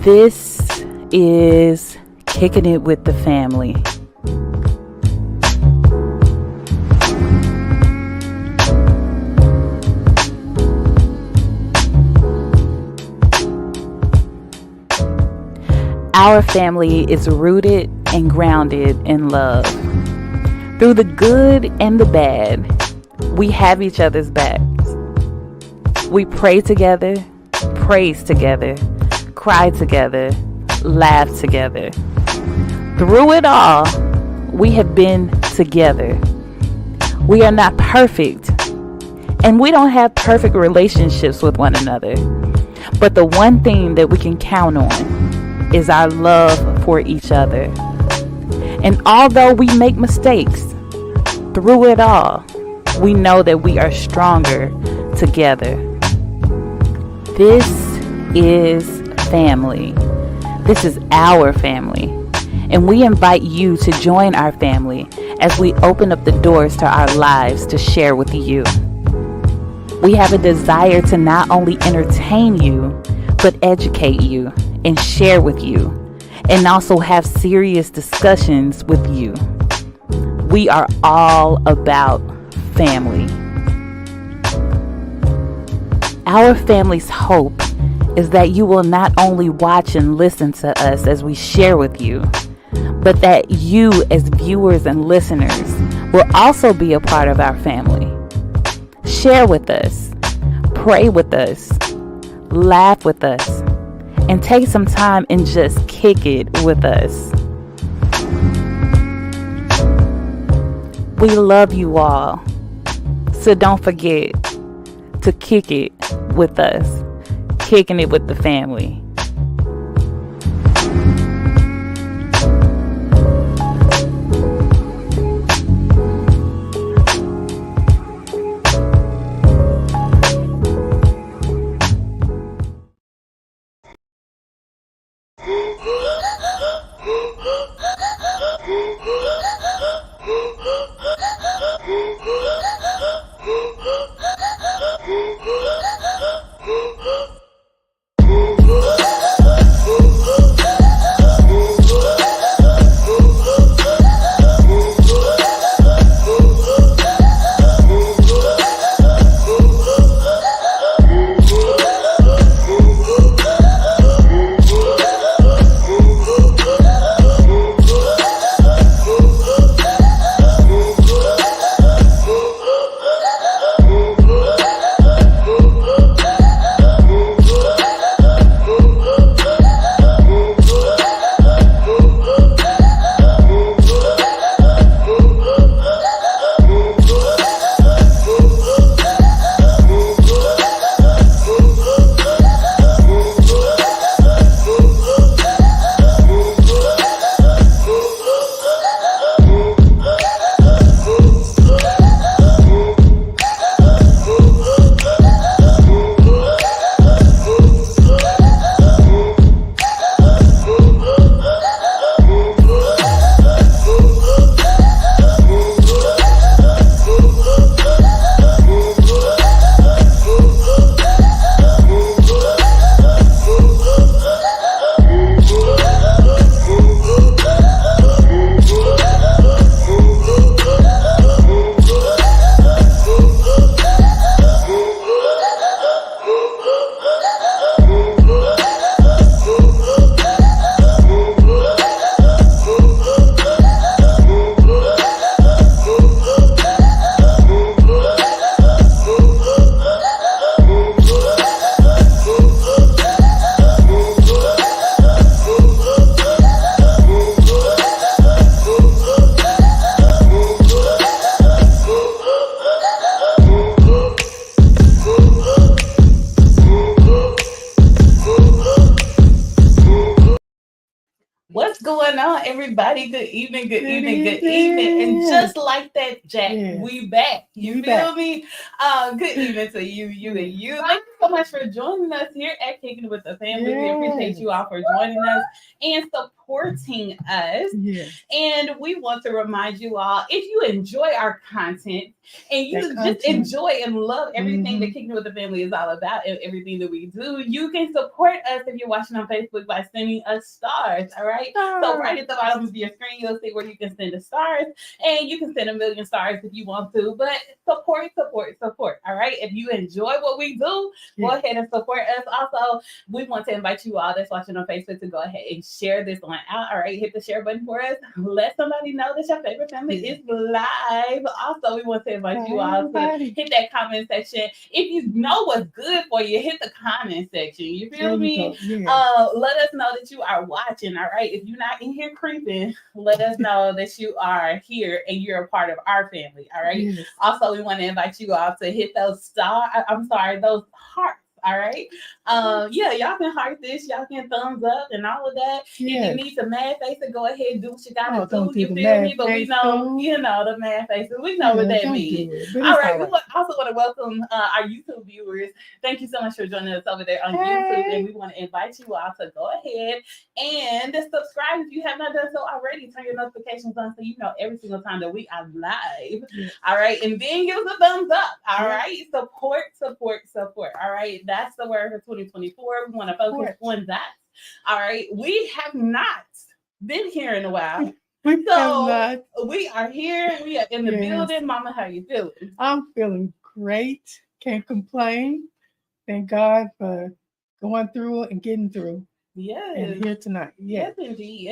This is Kicking It with the Family. Our family is rooted and grounded in love. Through the good and the bad, we have each other's backs. We pray together, praise together, cry together, laugh together. Through it all, we have been together. We are not perfect, and we don't have perfect relationships with one another. But the one thing that we can count on is our love for each other. And although we make mistakes, through it all, we know that we are stronger together. This is family. This is our family. And we invite you to join our family as we open up the doors to our lives to share with you. We have a desire to not only entertain you, but educate you and share with you, and also have serious discussions with you. We are all about family. Our family's hope is that you will not only watch and listen to us as we share with you, but that you as viewers and listeners will also be a part of our family. Share with us, pray with us, laugh with us, and take some time and just kick it with us. We love you all, so don't forget to kick it with us, kicking it with the family. Going on, everybody? Good evening, good evening, good evening. And just like that, Jack, we back. You feel me? Good evening to you, and you. Thank you so much for joining us here at Kicking It with the Family. Yes. We appreciate you all for joining us and supporting us. Yes. And we want to remind you all, if you enjoy our content and you just enjoy and love everything that Kicking It with the Family is all about and everything that we do, you can support us if you're watching on Facebook by sending us stars. All right. So right at the bottom of your screen, you'll see where you can send us stars, and you can send 1,000,000 stars if you want to. But support. All right. If you enjoy what we do, go ahead and support us. Also, we want to invite you all that's watching on Facebook to go ahead and share this one out. All right. Hit the share button for us. Let somebody know that your favorite family is live. Also, we want to invite you all to hit that comment section. If you know what's good for you, hit the comment section. You feel me? Let us know that you are watching. All right. If you're not in here creeping, let us know that you are here and you're a part of our family. All right. Yes. Also, we want to invite you all to hit those those hearts. All right. Y'all can heart this, y'all can thumbs up and all of that. Yes. If you need some mad face, go ahead and do what you gotta do. You feel me? But we know, the mad faces. We know what that means. All right. We also want to welcome our YouTube viewers. Thank you so much for joining us over there on YouTube. And we want to invite you all to go ahead and subscribe if you have not done so already. Turn your notifications on so you know every single time that we are live. Yes. All right. And then give us a thumbs up. All right. Support. All right. That's the word for 2024. We want to focus on that. All right. We have not been here in a while. We are here. We are in the building. Mama, how you feeling? I'm feeling great. Can't complain. Thank God for going through and getting through. Yes. And here tonight. Yes, indeed.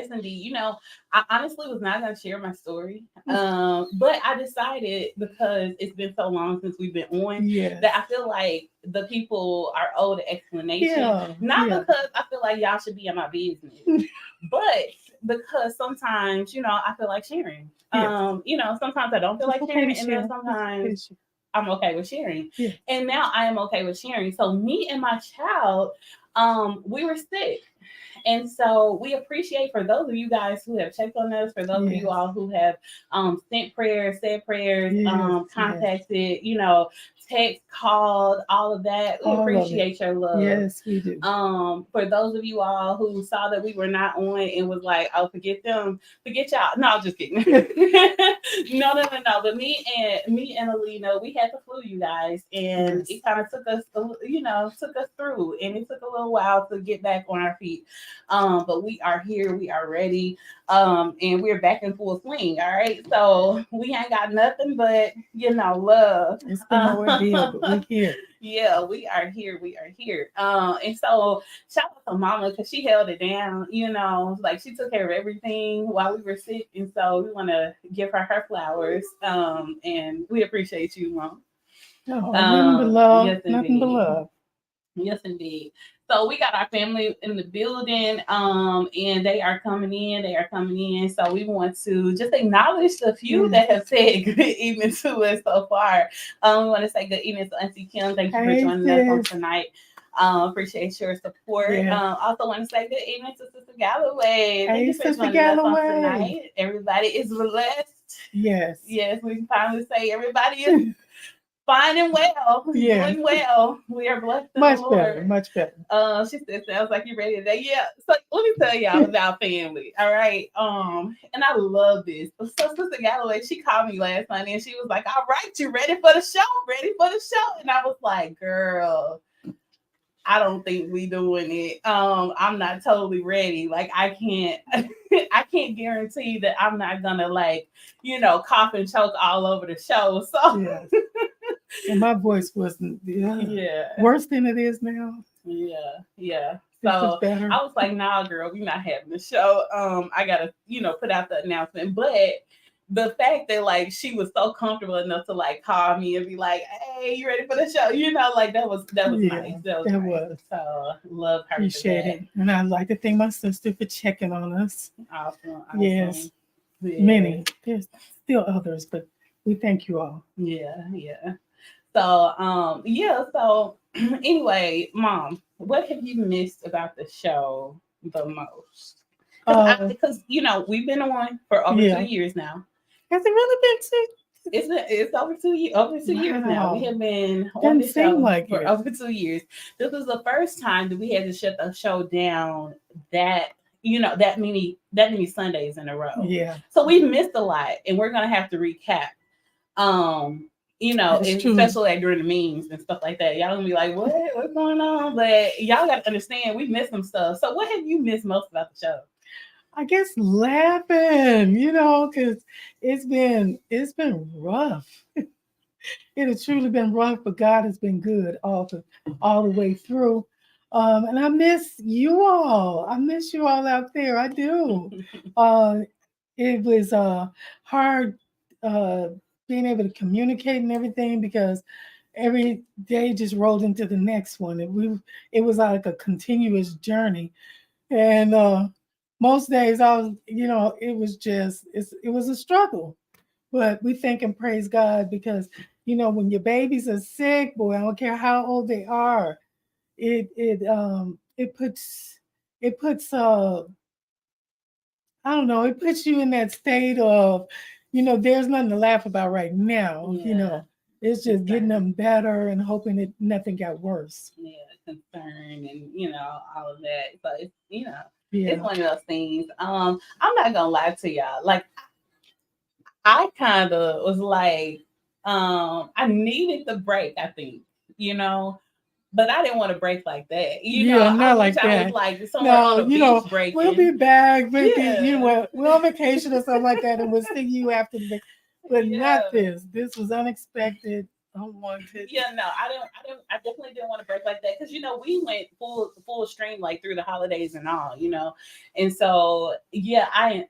I honestly was not going to share my story. But I decided, because it's been so long since we've been on, that I feel like the people are owed an explanation. Because I feel like y'all should be in my business, but because sometimes, I feel like sharing. Sometimes I don't feel like sharing, and then sometimes I'm okay with sharing. Yeah. And now I am okay with sharing. So me and my child, we were sick. And so we appreciate, for those of you guys who have checked on us, for those of you all who have sent prayers, said prayers, contacted, text, called, all of that. We appreciate your love. Yes, we do. For those of you all who saw that we were not on and was like, oh, forget them, forget y'all. No, I'm just kidding. No. But me and Alina, we had the flu, you guys, and it kind of took us through, and it took a little while to get back on our feet. But we are here, we are ready, and we're back in full swing. All right, so we ain't got nothing but love. It's been no ordeal, but we're here. Yeah, we are here. And so shout out to Mama, because she held it down. Like, she took care of everything while we were sick, and so we want to give her flowers. And we appreciate you, Mom. Nothing but love. Yes, nothing but love. Yes, indeed. So we got our family in the building, and they are coming in. So we want to just acknowledge the few that have said good evening to us so far. We want to say good evening to Auntie Kim. Thank you for joining us on tonight. Appreciate your support. Also want to say good evening to Sister Galloway. Thank you for joining us on tonight. Everybody is blessed. Yes. Yes, we can finally say everybody is fine and well. Doing well. We are blessed in the Lord. Much better. She said, sounds like you're ready today. Yeah. So let me tell y'all about family. All right. And I love this. So Sister Galloway, she called me last night and she was like, all right, you ready for the show? Ready for the show? And I was like, girl, I don't think we doing it. I'm not totally ready. Like, I can't guarantee that I'm not gonna cough and choke all over the show. So and my voice wasn't worse than it is now. Yeah. So I was like, nah, girl, we're not having the show. I gotta, put out the announcement. But the fact that she was so comfortable enough to call me and be like, hey, you ready for the show? That was nice. That was. So love her. Appreciate it. And I'd like to thank my sister for checking on us. Awesome. Yes. Many. There's still others, but we thank you all. Yeah. So so anyway, Mom, what have you missed about the show the most? Because we've been on for over 2 years now. Has it really been It's over 2 years now. We Wow. have been on Doesn't this seem show like for it. over 2 years. This was the first time that we had to shut the show down that that many Sundays in a row. Yeah, So we missed a lot, and we're gonna have to recap. Um, that's and true. especially like during the memes and stuff like that. Y'all gonna be like, what's going on? But y'all gotta understand we missed some stuff. So what have you missed most about the show? I guess laughing, because it's been rough. It has truly been rough, but God has been good all the way through. And I miss you all. I miss you all out there. I do. Uh, it was hard uh, being able to communicate and everything because every day just rolled into the next one. It was like a continuous journey, and most days I was, it was it was a struggle. But we thank and praise God because when your babies are sick, boy, I don't care how old they are, it puts I don't know, it puts you in that state of, there's nothing to laugh about right now. Yeah, It's just getting concern. them better and hoping that nothing got worse. Yeah, concern and all of that. So it's Yeah. one of those things. I'm not gonna lie to y'all. Like I kind of was like, I needed the break. I think you know, but I didn't want to break like that. Yeah, I not wish like I was that. like somewhere No, on a beach we'll be breaking. back. Maybe, Yeah, we're on vacation or something like that, and we'll see you after the vacation. But not yeah. this. This was unexpected, unwanted. Yeah, no, I definitely didn't want to break like that because we went full stream like through the holidays and all. And so yeah, I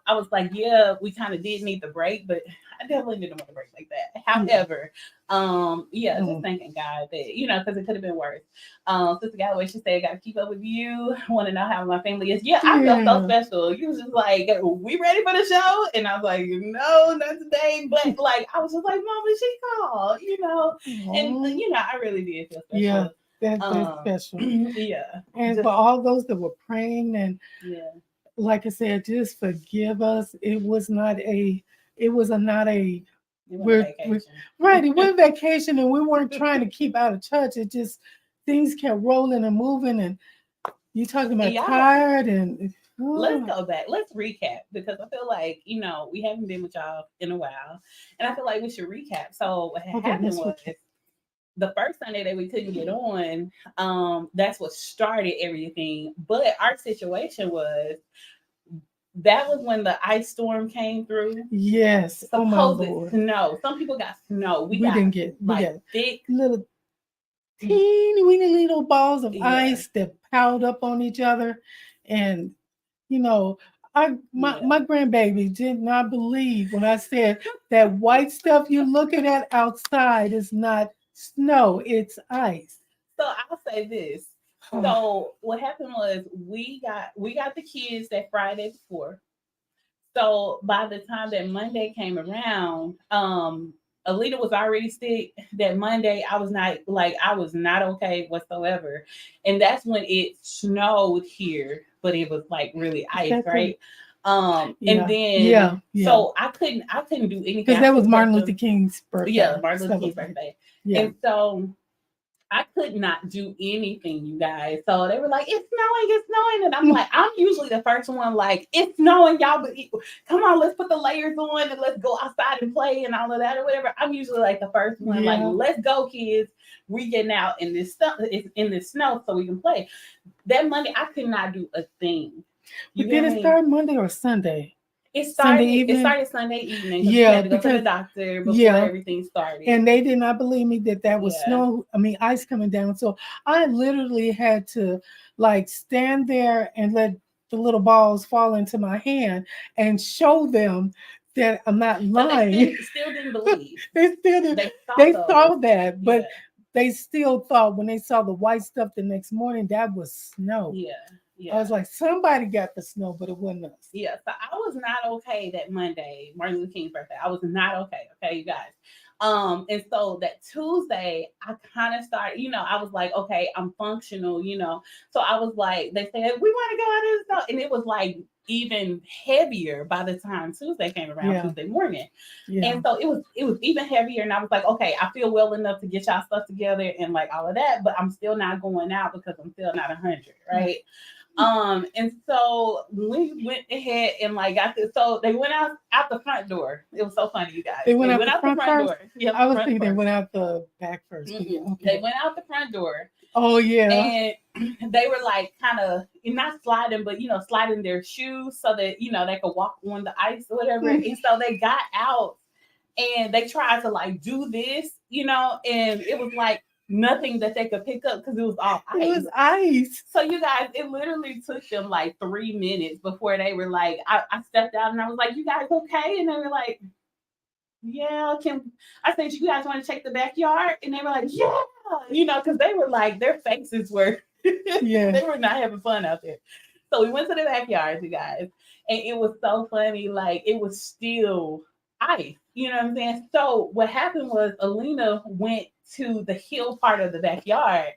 was like, yeah, we kind of did need the break, but I definitely didn't want to break like that. Yeah. However, yeah, just Mm. thanking God that because it could have been worse. Sister Galloway, she said, "Gotta keep up with you. Want to know how my family is." Yeah, I felt so Yeah. special. You was just like, "We ready for the show?" And I was like, "No, not today." But like, I was just like, "Mama, she called." And Aw. I really did feel Yeah, special. that's Um, special. yeah, And just for all those that were praying and yeah, like I said, just forgive us. It was not a it was a we're vacation. right. It went vacation and we weren't trying to keep out of touch. It just things kept rolling and moving and you talking about Y'all, tired and let's oh, go back. Let's recap because I feel like we haven't been with y'all in a while, and I feel like we should recap. So what had okay, happened let's was recap. the first Sunday that we couldn't get on. That's what started everything. But our situation was that was when the ice storm came through. Yes. Oh my Supposed Lord. snow. Some people got snow. We We got didn't get we like got thick. little teeny weeny little balls of Yeah, ice that piled up on each other. And you know, yeah. my grandbaby did not believe when I said that white stuff you're looking at outside is not snow, it's ice. So I'll say this. So what happened was we got the kids that Friday before. So by the time that Monday came around, Alita was already sick. That Monday, I was not okay whatsoever, and that's when it snowed here, but it was like really Is ice, that the right? And yeah, then yeah, yeah. so I couldn't do anything. Because I that was couldn't take Martin Luther them. King's Yeah, birthday Martin Luther King's celebrate. birthday, Yeah. and so I could not do anything, you guys. So they were like, it's snowing. And I'm like, I'm usually the first one, like, it's snowing, y'all, but come on, let's put the layers on and let's go outside and play and all of that or whatever. I'm usually like the first one, like, Yeah. let's go, kids. We getting out in this stuff in this snow so we can play. That Monday, I could not do a thing. You But hear did it me? start Monday or Sunday? It Sunday started. It evening? started Sunday evening because we Yeah, had to go to the because doctor before yeah, everything started. and they did not believe me that was Yeah, snow. I mean, ice coming down. So I literally had to like stand there and let the little balls fall into my hand and show them that I'm not but they still lying. still didn't believe. They still did. They saw They those. saw that, but Yeah, they still thought when they saw the white stuff the next morning that was snow. yeah, I yeah, was like, somebody got the snow, but it wasn't us. yeah. So I was not okay that Monday, Martin Luther King's birthday. I was not okay. Okay, you guys. And so that Tuesday, I kind of started, I was like, okay, I'm functional. So I was like, they said, we want to go out of the snow. And it was like even heavier by the time Tuesday came around, Yeah. Tuesday morning. Yeah. And so it was even heavier. And I was like, okay, I feel well enough to get y'all stuff together and like all of that, but I'm still not going out because I'm still not 100, right? And so we went ahead and like got this. So they went out the front door. It was so funny, you guys. They went out the out the front front first? door. Yeah, I was front thinking they first. went out the back first. But yeah, They okay. went out the front door. Oh yeah. And they were like kind of not sliding, but sliding their shoes so that they could walk on the ice or whatever. And so they got out and they tried to like do this, and it was like nothing that they could pick up because it was all ice. It was ice. So you guys, it literally took them like 3 minutes before they were like, I stepped out and I was like, "You guys okay?" And they were like, "Yeah, I said, you guys want to check the backyard?" And they were like, "Yeah," because they were like, their faces were, Yeah. they were not having fun out there. So we went to the backyard, you guys, and it was so funny. Like it was still ice, you know what I'm saying? So what happened was Alina went to the hill part of the backyard.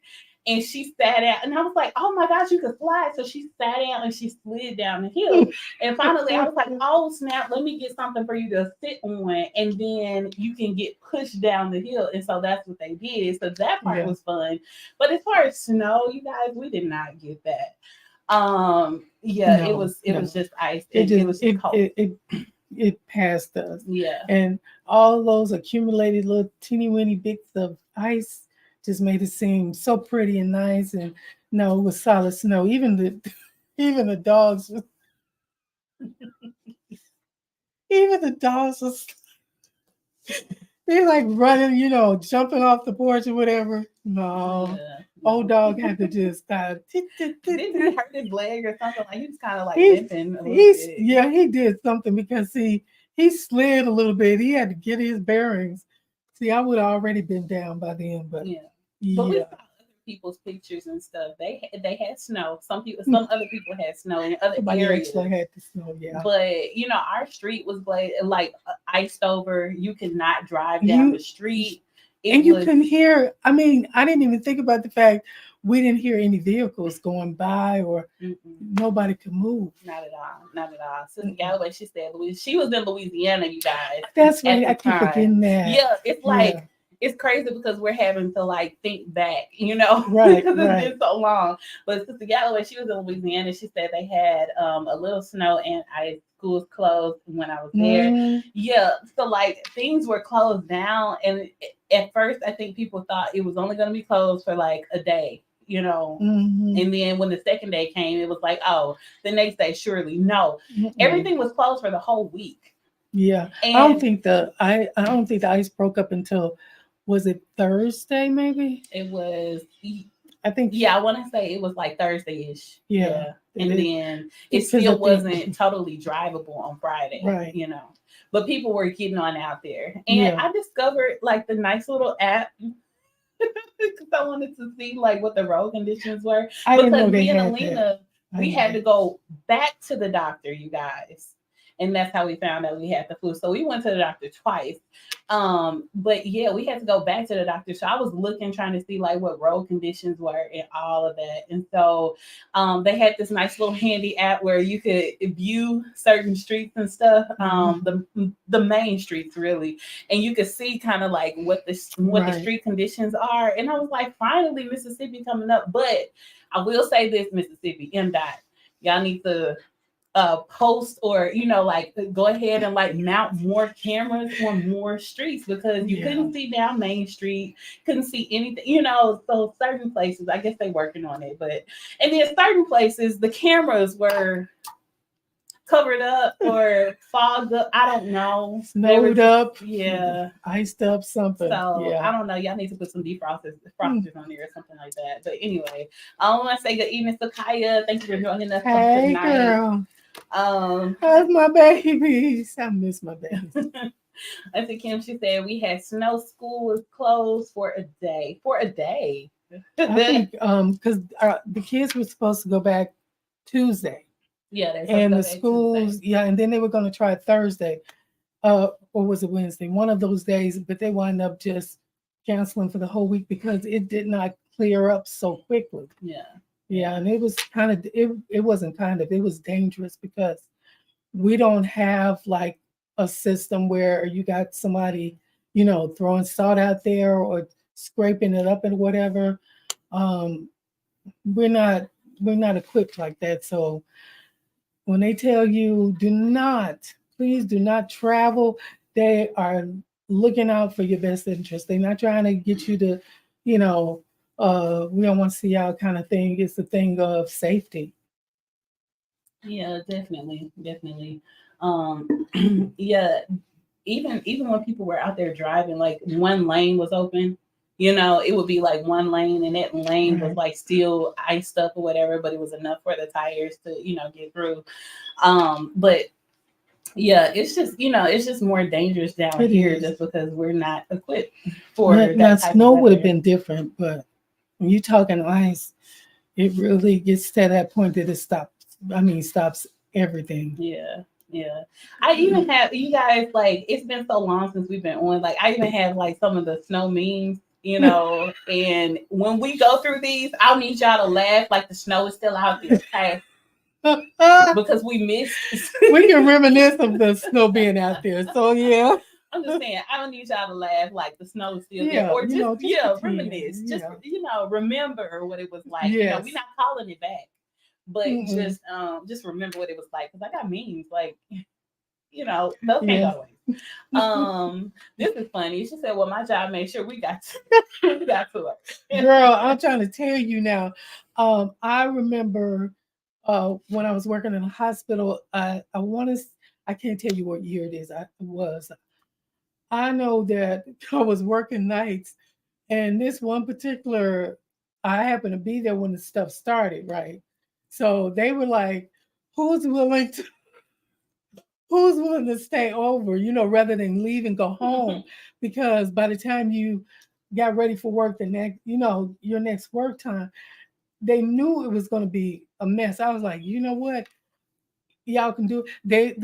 And she sat out, and I was like, "Oh my gosh, you could slide!" So she sat down and she slid down the hill. And finally, I was like, "Oh snap! Let me get something for you to sit on, and then you can get pushed down the hill." And so that's what they did. So that part was fun. But as far as snow, you guys, we did not get that. It was just ice. It was cold. It passed us. Yeah. And all those accumulated little teeny weeny bits of ice just made it seem so pretty and nice. And no, it was solid snow. Even the dogs even the dogs was they like running, jumping off the porch or whatever. No. Old dog had to just kind of didn't he hurt his leg or something? Like he was kind of like limping a little bit. Yeah, he did something because he slid a little bit. He had to get his bearings. See, I would have already been down by then, but But we saw other people's pictures and stuff. They had snow. Some other people had snow in other areas. Actually had the snow, yeah. But our street was like iced over. You could not drive down the street. You couldn't hear. I mean, I didn't even think about the fact we didn't hear any vehicles going by or nobody could move. Not at all. Not at all. Sister Galloway, she said she was in Louisiana, you guys. That's right. I keep forgetting that. Yeah, it's like it's crazy because we're having to like think back, right? Because it's been so long. But Sister Galloway, she was in Louisiana. She said they had a little snow and ice. Schools closed when I was there. Yeah, so like things were closed down, and at first I think people thought it was only going to be closed for like a day, And then when the second day came, it was like, oh, the next day, surely no. Everything was closed for the whole week. Yeah, and I don't think the ice broke up until, was it Thursday? Maybe it was. I think. Yeah, I want to say it was like Thursday-ish. Yeah. And then it still wasn't totally drivable on Friday, right? But people were getting on out there, and I discovered like the nice little app because I wanted to see like what the road conditions were. Because me and Alina, we had to go back to the doctor, you guys. And that's how we found out we had the flu. So we went to the doctor twice. But yeah, we had to go back to the doctor. So I was looking, trying to see like what road conditions were and all of that. And so they had this nice little handy app where you could view certain streets and stuff, the main streets really. And you could see kind of like what the street conditions are. And I was like, finally, Mississippi coming up. But I will say this, Mississippi, MDOT, y'all need to post or like go ahead and like mount more cameras on more streets because you couldn't see down Main Street, couldn't see anything, so certain places, I guess they're working on it, and then certain places the cameras were covered up or fogged up. I don't know. Snowed up. Yeah. Iced up something. So I don't know. Y'all need to put some defrosters on there or something like that. But anyway, I want to say good evening, Sakaya. Thank you for joining us tonight. Girl. How's my babies? I miss my babies. I think Kim, she said we had snow, school was closed for a day. I think because the kids were supposed to go back Tuesday. Yeah, and the schools, and then they were going to try Thursday, or was it Wednesday? One of those days, but they wound up just canceling for the whole week because it did not clear up so quickly. Yeah. Yeah, and it was kind of it wasn't kind of, it was dangerous because we don't have like a system where you got somebody, throwing salt out there or scraping it up and whatever. Um, we're not we're not equipped like that. So when they tell you do not, please do not travel, they are looking out for your best interest. They're not trying to get you to, you know, we don't want to see y'all kind of thing. It's a thing of safety. Yeah, definitely, definitely. Yeah, even when people were out there driving, like one lane was open, it would be like one lane, and that lane was Right. like still iced up or whatever, but it was enough for the tires to, get through. But yeah, it's just more dangerous down It here is. just because we're not equipped for Now, that type of snow would have weather. been different, but when you're talking ice, it really gets to that point that it stops. I mean, stops everything. Yeah, yeah. I even have you guys like it's been so long since we've been on. Like I even have like some of the snow memes, and when we go through these, I'll need y'all to laugh like the snow is still out there, okay? Because we missed. We can reminisce of the snow being out there. So yeah, I'm just saying, I don't need y'all to laugh like the snow is still there, yeah, or just just pretend. reminisce, just Yeah, remember what it was like. We're yes. not calling it back, but Mm-mm. just remember what it was like because I got memes like those can't Yes. go away. This is funny. She said, "Well, my job made sure we got we got to it." Girl, I'm trying to tell you now. I remember when I was working in a hospital. I want to. I can't tell you what year it is. I was. I know that I was working nights, and this one particular, I happened to be there when the stuff started. Right, so they were like, "Who's willing to who's willing to stay over, rather than leave and go home?" Because by the time you got ready for work the next, your next work time, they knew it was going to be a mess. I was like, you know what? Y'all can do. They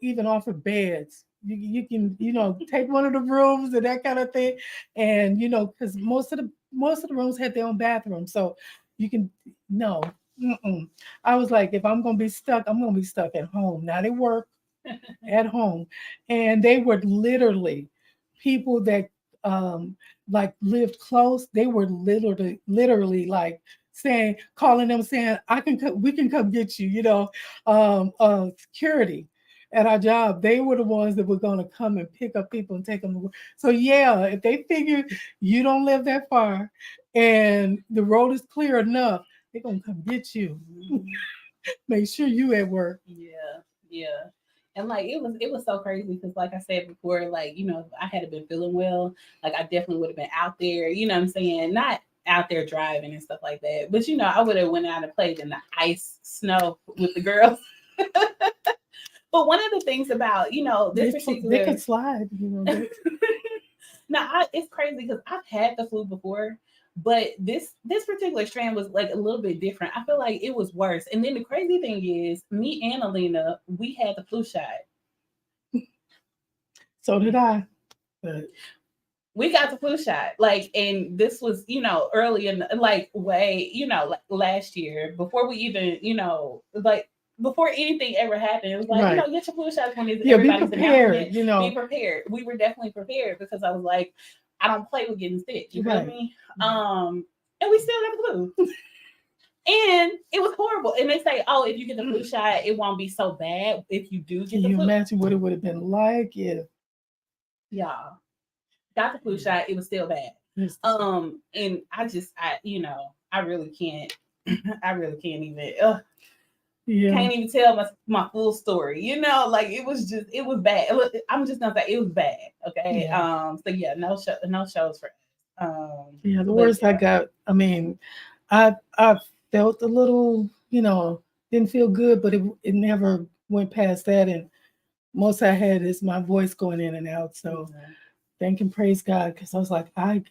even offer beds. You can take one of the rooms and that kind of thing, and because most of the rooms had their own bathroom, so you can no. Mm-mm. I was like, if I'm gonna be stuck, I'm gonna be stuck at home. Now they work at home, and they were literally people that um like lived close. They were literally like saying, calling them, saying, I can come, we can come get you, security at our job. They were the ones that were going to come and pick up people and take them to work. So yeah, if they figure you don't live that far and the road is clear enough, they're gonna come get you. Make sure you at work. Yeah, yeah. And like it was so crazy because like I said before, like, if I had been feeling well, like I definitely would have been out there, what I'm saying? Not out there driving and stuff like that. But I would have went out and played in the ice snow with the girls. But one of the things about, this They particular could slide, now it's crazy because I've had the flu before, but this particular strand was like a little bit different. I feel like it was worse. And then the crazy thing is, me and Alina, we had the flu shot. So did I. But We got the flu shot, like, and this was, early in like way, like last year before we even, like before anything ever happened. It was like, right. get your flu shots when Yeah, be everybody's announcing prepared, it. Be prepared. We were definitely prepared because I was like, I don't play with getting sick. You feel Right. me? And we still got the flu. And it was horrible. And they say, oh, if you get the flu shot, it won't be so bad if you do Can get the you flu. imagine what it would have been like if Y'all got the flu shot, it was still bad. And I really can't. I really can't even. yeah. Can't even tell my full story. Like it was bad. I'm just gonna say it was bad. Okay. Yeah. So yeah, no shows for us. Yeah, the But worst I yeah. got, I mean, I felt a little, didn't feel good, but it never went past that. And most I had is my voice going in and out. So Mhm. thank and praise God, because I was like, I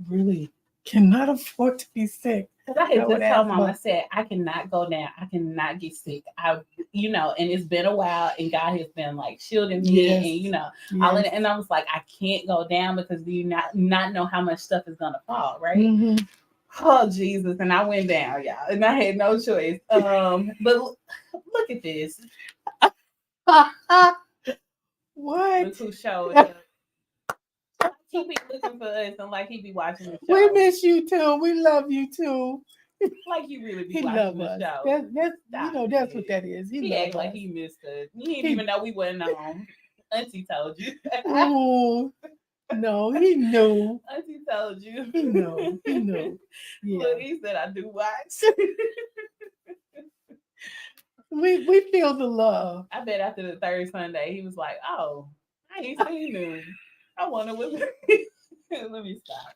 really cannot afford to be sick. Because I I had would just told mom, I asthma. said, I cannot go down. I cannot get sick. And it's been a while, and God has been like shielding me, Yes. and all in Yes. it. And I was like, I can't go down because do you not know how much stuff is gonna fall, right? Hmm. Oh Jesus! And I went down, y'all, and I had no choice. But look at this. What? Look who showed up. He be looking for us, and like he be watching the show. We miss you too. We love you too. Like you really be He watching love the us. show. That's what that is. He act like he missed us. He didn't even know we wasn't on. Auntie told you. Oh no, he knew. Auntie told you. He knew. He knew. Yeah. Look, he said I do watch. We feel the love. I bet after the third Sunday, he was like, "Oh, I ain't seen him. I wonder what." Let me stop.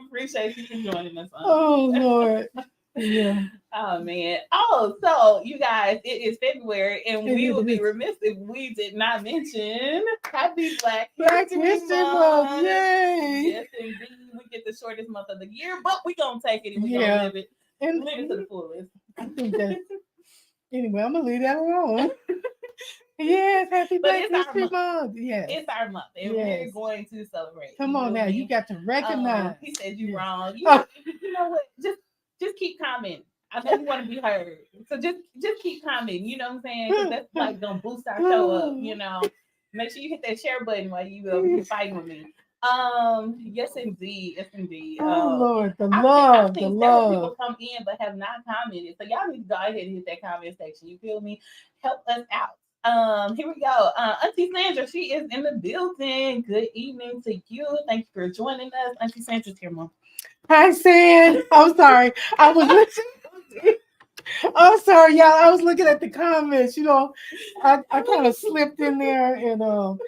Appreciate you for joining us. Oh Lord. Yeah. Oh man. Oh, so you guys, it is February, and we would be remiss if we did not mention Happy Black History Month. Yay! Yes, indeed. We get the shortest month of the year, but we're gonna take it and we're gonna live it to the fullest. I think that anyway, I'm gonna leave that alone. Yes, Happy Black History Month. Yes. It's our month, and we're going to celebrate. Come on now, you got to recognize. He said you wrong. You know what? Just keep commenting. I know you want to be heard, so just keep commenting. You know what I'm saying? Because that's like gonna boost our show up. You know, make sure you hit that share button while you fighting with me. Yes, indeed. Oh Lord, the love. People come in but have not commented, so y'all need to go ahead and hit that comment section. You feel me? Help us out. Here we go. Auntie Sandra, she is in the building. Good evening to you. Thank you for joining us. Auntie Sandra's here, Mom. Hi, Sand. I'm sorry. I was listening. I'm sorry, y'all. I was looking at the comments. You know, I kind of slipped in there, and so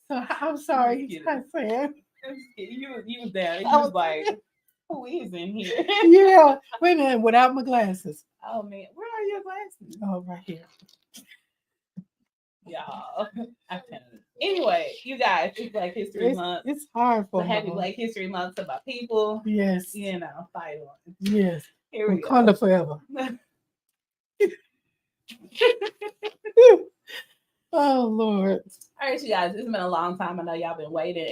I'm sorry. Hi, Sand. You was down. You was like, who is in here? Yeah. Wait a minute. Without my glasses. Oh man, where are your glasses? Oh, right here. Y'all, anyway, you guys, it's Black History Month. It's hard for me. Happy Black History Month to my people. Yes. You know, fight on. Yes. Here we go. Wakanda forever. Oh Lord. All right, you guys, it's been a long time. I know y'all been waiting.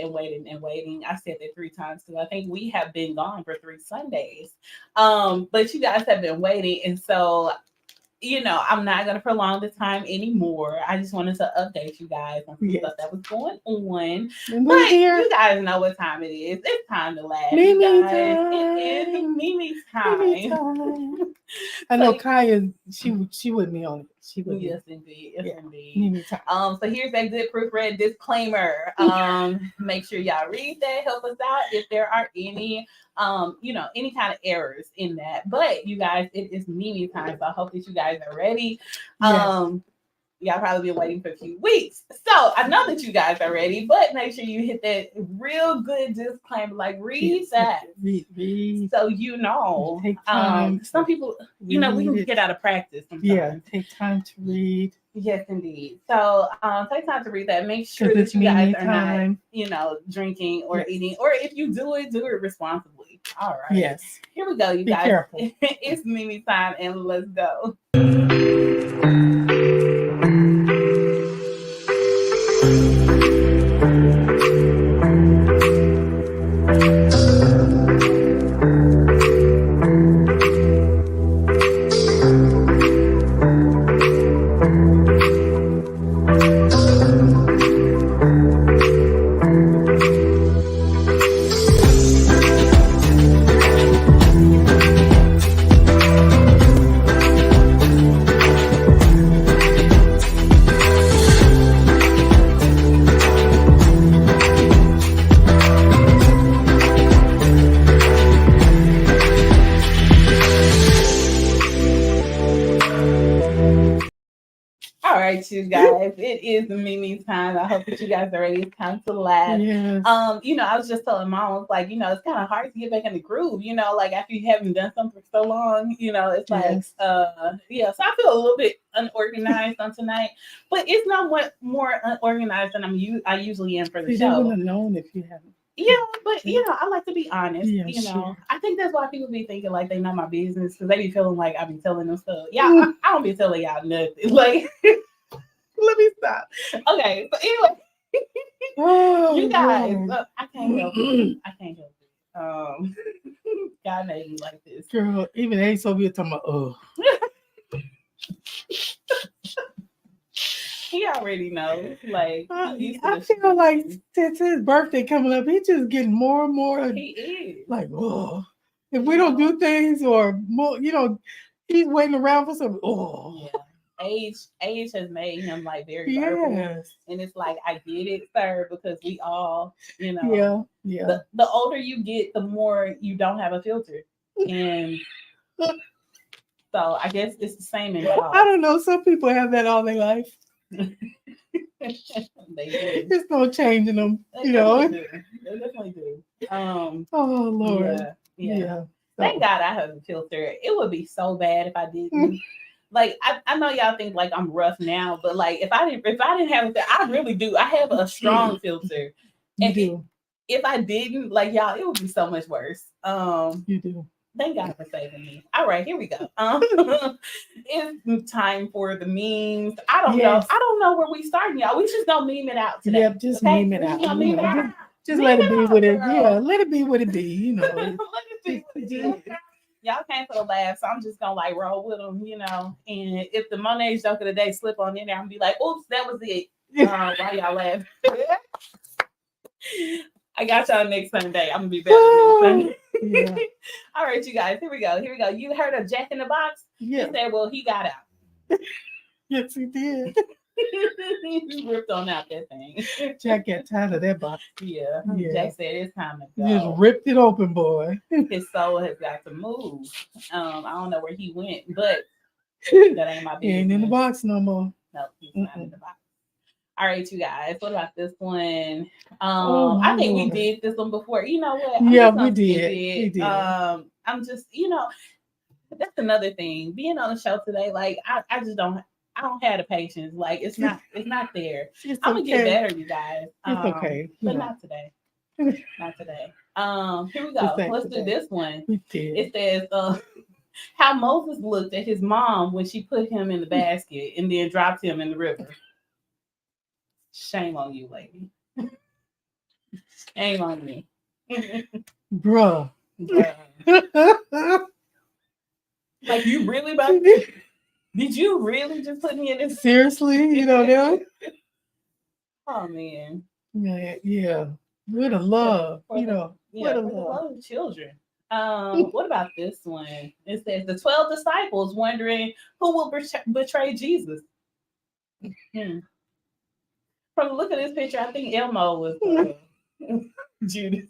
I said that 3 times because I think we have been gone for 3 Sundays. But you guys have been waiting, and so I'm not going to prolong the time anymore. I just wanted to update you guys on some stuff that was going on. But you guys know what time it is. It's time to laugh. Mimi time. It is Mimi time. I know Kaya, she with me on it. She would. Yes, indeed. Indeed. Mimi time. So here's that good proofread disclaimer. Make sure y'all read that. Help us out if there are any any kind of errors in that. But you guys, it is Mimi time, so I hope that you guys are ready. Yes. Y'all probably been waiting for a few weeks. So I know that you guys are ready, but make sure you hit that real good disclaimer, like read that. Read. So take time. Some people, we can get out of practice sometimes. Yeah, take time to read. Yes, indeed. So take time to read that. Make sure that you guys are not, drinking or eating, or if you do it responsibly. All right. Yes. Here we go, you guys. Be careful. It's Mimi time, and let's go. You guys, it is Mimi time. I hope that you guys are ready. It's time to laugh. Yes. I was just telling Mom, I was like, it's kind of hard to get back in the groove, like after you haven't done something for so long, it's like, so I feel a little bit unorganized on tonight, but it's not more unorganized than I usually am for the show. You wouldn't have known if you haven't. Yeah, but I like to be honest. Sure. I think that's why people be thinking like they know my business because they be feeling like I be telling them stuff. Yeah, I don't be telling y'all nothing. Like, let me stop. Okay, so anyway, Oh, You guys, Lord. I can't help it. I can't help it. God made me like this. Girl, even Ace over here talking about, oh. He already knows. Like, he used to I the feel like shit. since his birthday coming up, he's just getting more and more He is. like, oh. If we don't do things or more, he's waiting around for something. Oh. Yeah. Age has made him like very verbal. Yes. And it's like, I get it, sir, because we all, Yeah. Yeah. the older you get, the more you don't have a filter. And so I guess it's the same in dogs. I don't know. Some people have that all their life. They do. There's no changing them, They definitely do. They definitely do. Oh Lord. Yeah. Thank God I have a filter. It would be so bad if I didn't. Like I know y'all think like I'm rough now, but like if I didn't have it, I really do. I have a strong filter. And You do. If I didn't, like y'all, it would be so much worse. You do. Thank God for saving me. All right, here we go. It's time for the memes. I don't know where we starting, y'all. We just gonna meme it out today. Yep, just meme it out. Just let it be what it. Yeah, let it be what it be. Let it be what it be. Y'all came for the laugh, so I'm just gonna like roll with them, And if the Monet joke of the day slip on in there, I'm gonna be like, "Oops, that was it." Why y'all laugh? I got y'all next Sunday. I'm gonna be better next Sunday. Yeah. All right, you guys. Here we go. You heard of Jack in the Box? Yeah. He said, "Well, he got out." Yes, he did. He ripped on out that thing. Jack got tired of that box. Yeah. Jack said it's time to go. Just ripped it open, boy. His soul has got to move. I don't know where he went, but that ain't my business. He ain't in the box no more. No, he's not in the box. All right, you guys. What about this one? I think we did this one before. You know what? We did. We did. I'm just, that's another thing. Being on the show today, like I just don't. I don't have the patience. Like it's not there. I'm gonna get better, you guys. It's okay, but not today. Not today. Here we go. Let's do this one. We did. It says, how Moses looked at his mom when she put him in the basket and then dropped him in the river. Shame on you, lady. Shame on me. Bruh. Like, you really about to... Did you really just put me in this? Seriously? That? Oh, man. Yeah. With a love. With a love of children. What about this one? It says the 12 disciples wondering who will betray Jesus. From the look of this picture, I think Elmo was Judas.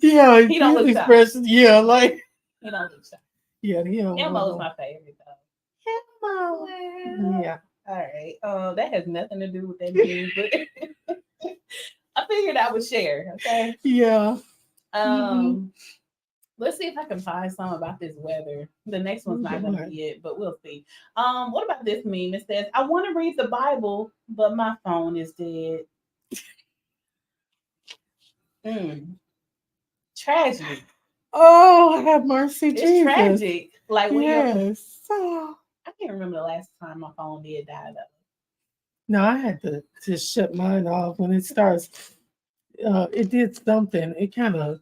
Yeah, he don't look expressions. Yeah, like he don't look shy. Yeah, Elmo is my favorite though. Elmo. Yeah. All right. That has nothing to do with that dude, but I figured I would share. Okay. Yeah. Let's see if I can find some about this weather. The next one's not going to be it, but we'll see. What about this meme? It says, I want to read the Bible, but my phone is dead. Tragedy. Oh, have mercy, Jesus. It's tragic. Like, yes. I can't remember the last time my phone did die, though. No, I had to just shut mine off when it starts. It did something. It kind of,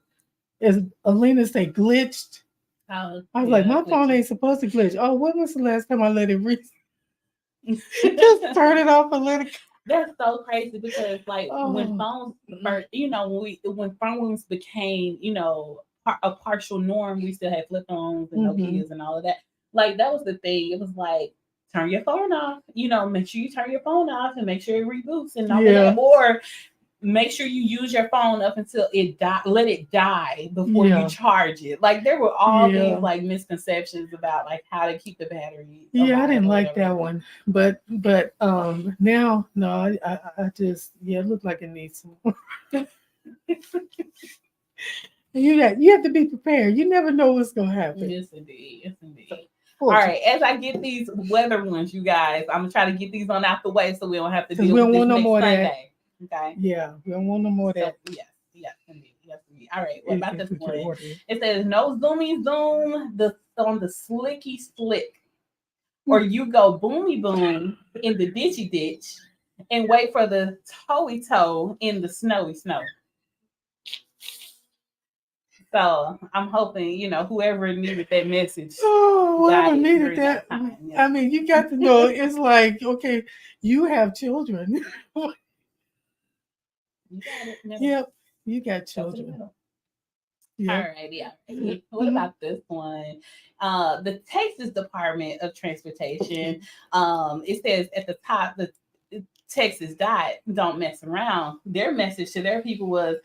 as Alina said, glitched. I was like, my phone ain't supposed to glitch. Oh, when was the last time I let it read? Just turn it off and let it. That's so crazy because, like, when phones, when phones became, a partial norm, we still had flip phones and Nokias and all of that. Like, that was the thing. It was like, turn your phone off. Make sure you turn your phone off and make sure it reboots and all of that. Or make sure you use your phone up until it die. Let it die before you charge it. Like, there were all these like misconceptions about like how to keep the battery. Yeah, I didn't like that one. But now no, I just it looked like it needs some. You have to be prepared. You never know what's gonna happen. Yes, indeed. Yes, indeed. All right, as I get these weather ones, you guys, I'm gonna try to get these on out the way so we don't have to deal with this next Sunday. Okay. Yeah, we don't want no more of that. Yes, indeed. All right. What about this one? It says no zoomy zoom on the slicky slick, or you go boomy boom in the ditchy ditch, and wait for the toey toe in the snowy snow. So I'm hoping, whoever needed that message. Oh, got whoever it needed during that. time, I mean, you got to know. It's like, okay, you have children. You got it. Yep, you got Go to the children. middle. Yep. All right, yeah. What about this one? The Texas Department of Transportation. It says at the top, the Texas dot don't mess around. Their message to their people was,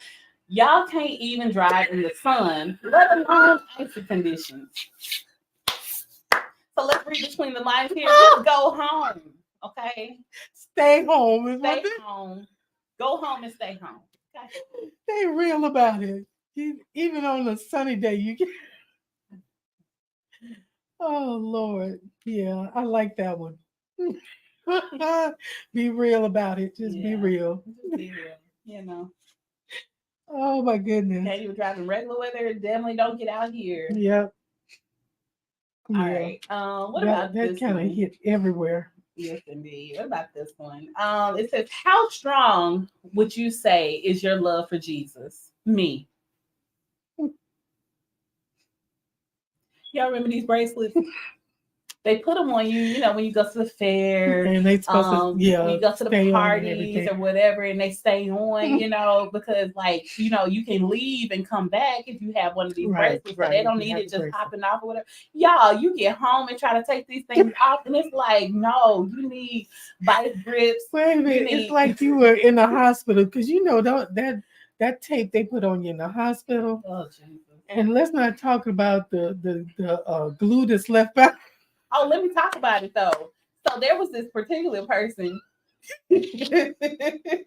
y'all can't even drive in the sun, let alone icy conditions. So let's read between the lines here. Just go home, okay? Stay home is what Stay home. Go home and stay home. Okay? they real about it. Even on a sunny day, you can. Oh Lord, yeah, I like that one. Be real about it. Just be Yeah. real. Just be real, Oh my goodness. Okay, you were driving regular weather, definitely don't get out here. Yep. All Yeah. right. What about that this kind of one? hit everywhere? Yes, indeed. What about this one? It says, how strong would you say is your love for Jesus? Me. Y'all remember these bracelets? They put them on you, when you go to the fair, And they supposed to, when you go to the stay on and parties everything. or whatever, and they stay on, because you can leave and come back if you have one of these Right, bracelets, but they right, don't you need have it the just bracelet. popping off or whatever. Y'all, you get home and try to take these things off, and it's like, no, you need vice grips. Wait a minute, it's like you were in the hospital because that tape they put on you in the hospital. Oh, Jesus. And let's not talk about the glue that's left out. Oh, let me talk about it though. So there was this particular person. There's this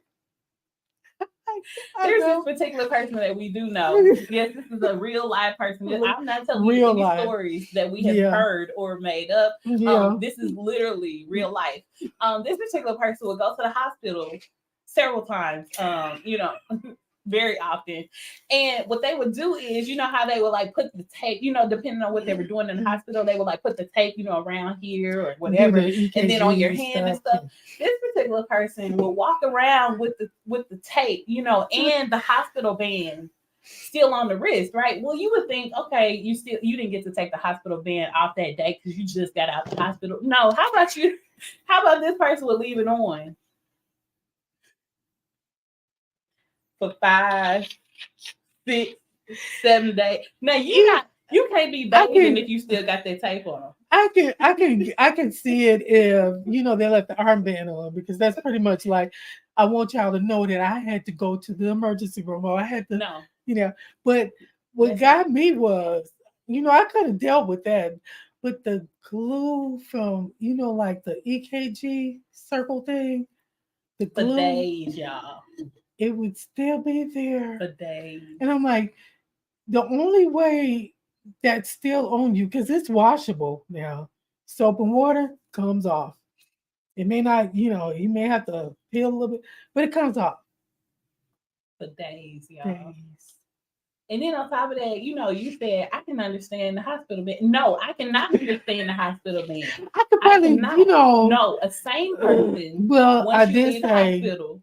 particular person that we do know. Yes, this is a real live person. I'm not telling you any stories that we have heard or made up. This is literally real life. This particular person would go to the hospital several times. Very often. And what they would do is, how they would like put the tape, depending on what they were doing in the hospital, they would like put the tape, around here or whatever, and then on your hand and stuff. This particular person will walk around with the tape, and the hospital band still on the wrist, right? Well, you would think, okay, you didn't get to take the hospital band off that day because you just got out the hospital. No, how about this person would leave it on for 5, 6, 7 days. Now you can't be bathing if you still got that tape on. I can see it if they left the armband on, because that's pretty much like, I want y'all to know that I had to go to the emergency room, or I had to but what got me was, I could have dealt with that, but the glue from like the EKG circle thing, the glue, for days, y'all. It would still be there for days. And I'm like, the only way that's still on you, because it's washable now, soap and water comes off. It may not, you may have to peel a little bit, but it comes off. For days, y'all. And then on top of that, you said, I can understand the hospital bed. No, I cannot understand the hospital bed. I could probably, No, a sane person. Well, I did say, hospital,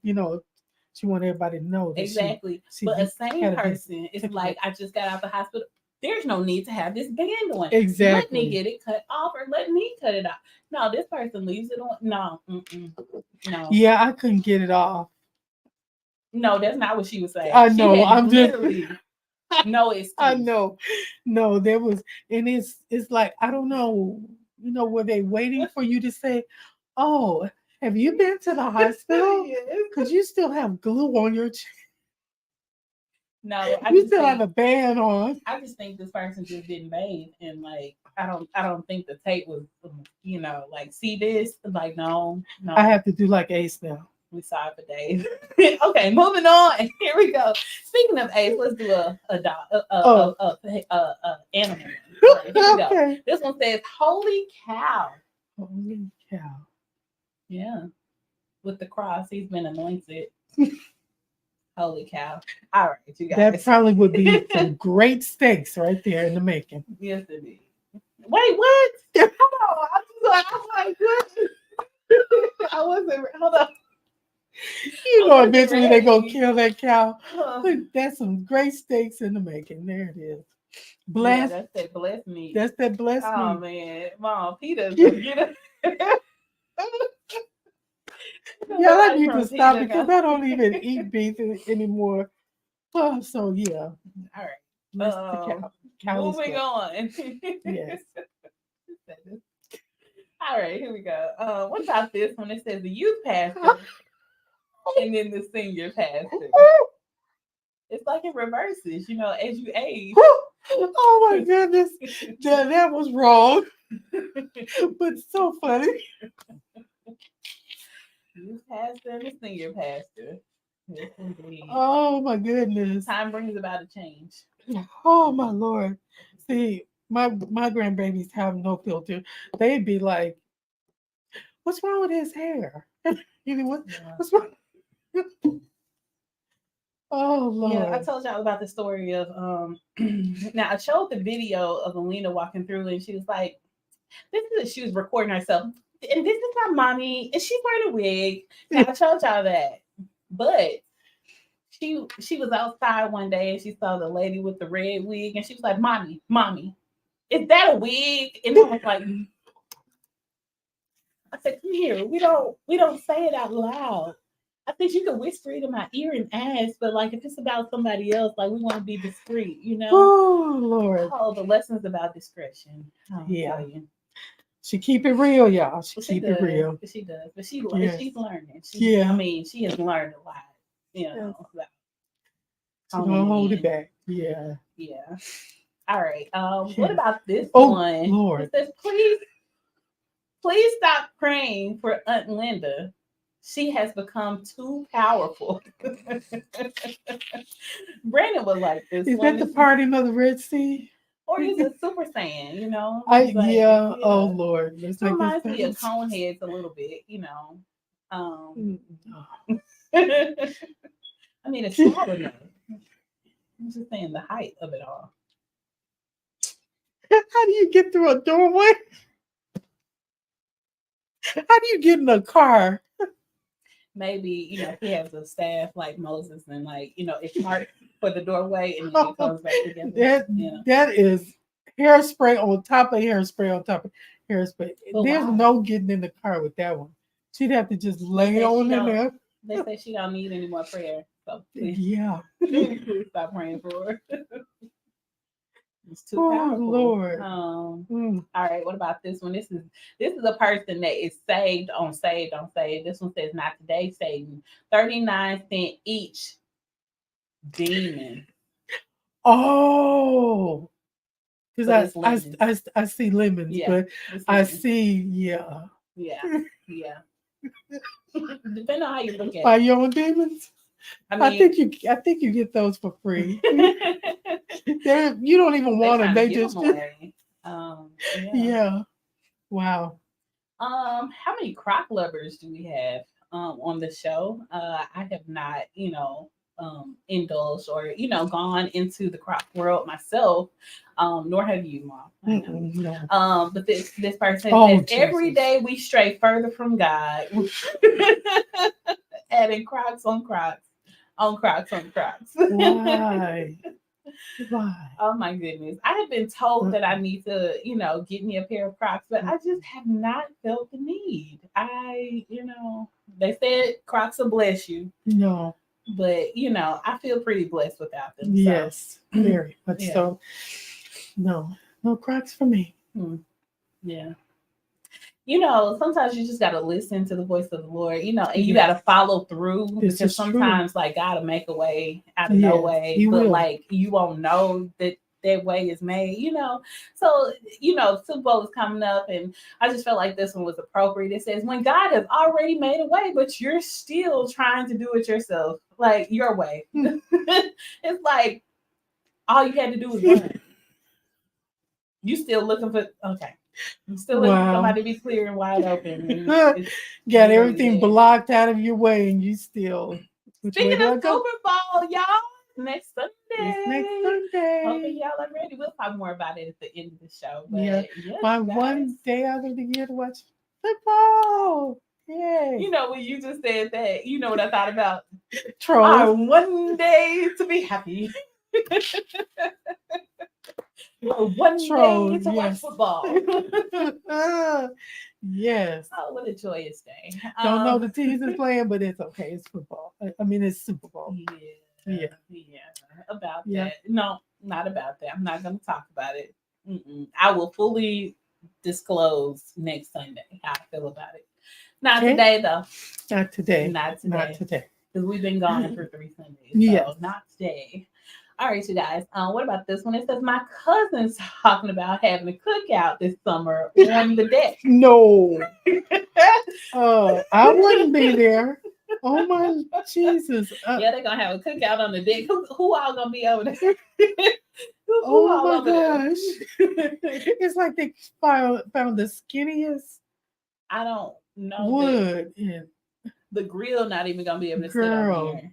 she wanted everybody to know that exactly. But a sane person is like, I just got out the hospital. There's no need to have this band on. Exactly. Let me get it cut off, or let me cut it off. No, this person leaves it on. No. No. Yeah, I couldn't get it off. No, that's not what she was saying. I know. I'm literally no excuse. I know. No, there was, and it's like, I don't know, were they waiting for you to say, oh, have you been to the hospital? Because you still have glue on your chin. No, you still have a band on. I just think this person just didn't bathe, and like I don't think the tape was, like, see this, like no. I have to do like Ace now. We saw it for days. Okay, moving on. Here we go. Speaking of Ace, let's do a animal. Right, here we go. This one says, "Holy cow!" Holy cow! Yeah, with the cross, he's been anointed. Holy cow! All right, you guys. That probably would be some great steaks right there in the making. Yes, indeed. Wait, what? Hold on. I was like, what? I wasn't. Hold on. You know, eventually they're gonna ready. kill that cow. Oh, That's some great steaks in the making. There it is. yeah, Bless. that's that blessed meat. That's that blessed Oh me. man, Mom, Peter's Yeah, gonna get us. I Somebody need to from stop Peter because gonna. I don't even eat beef anymore. Oh, so yeah, All right. bless the cow. Cow is Moving blessed. on. Yes. All right, here we go. What about this one? It says the youth pastor and then the senior pastor. It's like it reverses, as you age. Oh my goodness, that was wrong, but so funny. Youth pastor and the senior pastor. Yes, indeed. Oh my goodness. Time brings about a change. Oh my Lord. See, my grandbabies have no filter. They'd be like, "What's wrong with his hair? You know Yeah. what's wrong?" Oh Yeah, I Lord. told y'all about the story of now I showed the video of Alina walking through and she was like, she was recording herself. And this is my mommy, and she's wearing a wig. Now I told y'all that. But she was outside one day and she saw the lady with the red wig and she was like, Mommy, is that a wig? And I was like, I said, come here. We don't say it out loud. I think you can whisper it in my ear and ask, but like if it's about somebody else, like we want to be discreet, Oh Lord. Oh, the lessons about discretion. I'll Yeah. tell you. She keep it real, y'all. She But she keep it does. real. But she does. But she's learning. Yeah. I mean, she has learned a lot. About She don't hold it back. Yeah. Yeah. All right. What about this Oh one? Lord. It says, please stop praying for Aunt Linda. She has become too powerful. Brandon would like this Is one. that the parting of the Red Sea? Or he's a super saiyan, Yeah. Oh Lord. It reminds me of Coneheads a little bit, Um, I mean, it's small enough. I'm just saying the height of it all. How do you get through a doorway? How do you get in a car? Maybe, he has a staff like Moses and it's marked for the doorway and then it comes back together. That is hairspray on top of hairspray on top of hairspray. But There's why? no getting in the car with that one. She'd have to just lay on in there. They say she don't need any more prayer. So please, Yeah. please stop praying for her. It's too powerful. Lord. All right, what about this one? This is a person that is saved on saved on saved. This one says, not today, Satan. 39 cents each. Demon. Oh. Because I see lemons, Yeah, but I see, Yeah. Depending on how you look at Buy it. your own demons. I think you get those for free. You don't even want them. They just away. Yeah. Wow. How many croc lovers do we have on the show? I have not, indulged or gone into the croc world myself. Nor have you, Mom. No. But this person says every day we stray further from God. Adding crocs on crocs on crocs on crocs. Why? Why? Oh my goodness. I have been told that I need to, get me a pair of Crocs, but I just have not felt the need. They said Crocs will bless you. No. But, I feel pretty blessed without them. Yes, so. Very much so. No Crocs for me. Yeah. Sometimes you just got to listen to the voice of the Lord, and you got to follow through because sometimes like God will make a way out of no way, but like you won't know that way is made, So, Super Bowl is coming up and I just felt like this one was appropriate. It says, when God has already made a way, but you're still trying to do it yourself, like your way. It's like all you had to do was run. You still looking for, okay. I'm still looking for somebody to be clear and wide open. And got everything blocked out of your way, and you still. Speaking of Super Bowl, y'all, next Sunday. Hoping y'all are ready. We'll talk more about it at the end of the show. But yeah, my one day out of the year to watch football. Yay. You know, when you just said that, you know what I thought about? Trolls. One day to be happy. One day Trolls, to watch yes. football. Yes. Oh, what a joyous day. Don't know the teams is playing, but it's okay. It's football. I mean, it's Super Bowl. Yeah. About Yeah. that. No, not about that. I'm not going to talk about it. I will fully disclose next Sunday how I feel about it. Not Okay. today, though. Not today. Not today. Not today. Because we've been gone for 3 Sundays. So Yes. not today. All right, you guys. What about this one? It says my cousin's talking about having a cookout this summer on the deck. No. I wouldn't be there. Oh my Jesus. Yeah, they're gonna have a cookout on the deck. Who all gonna be over there? Who Oh all my over there? gosh. It's like they found the skinniest I don't know. wood. Yeah. The grill not even gonna be able to sit Girl. on there.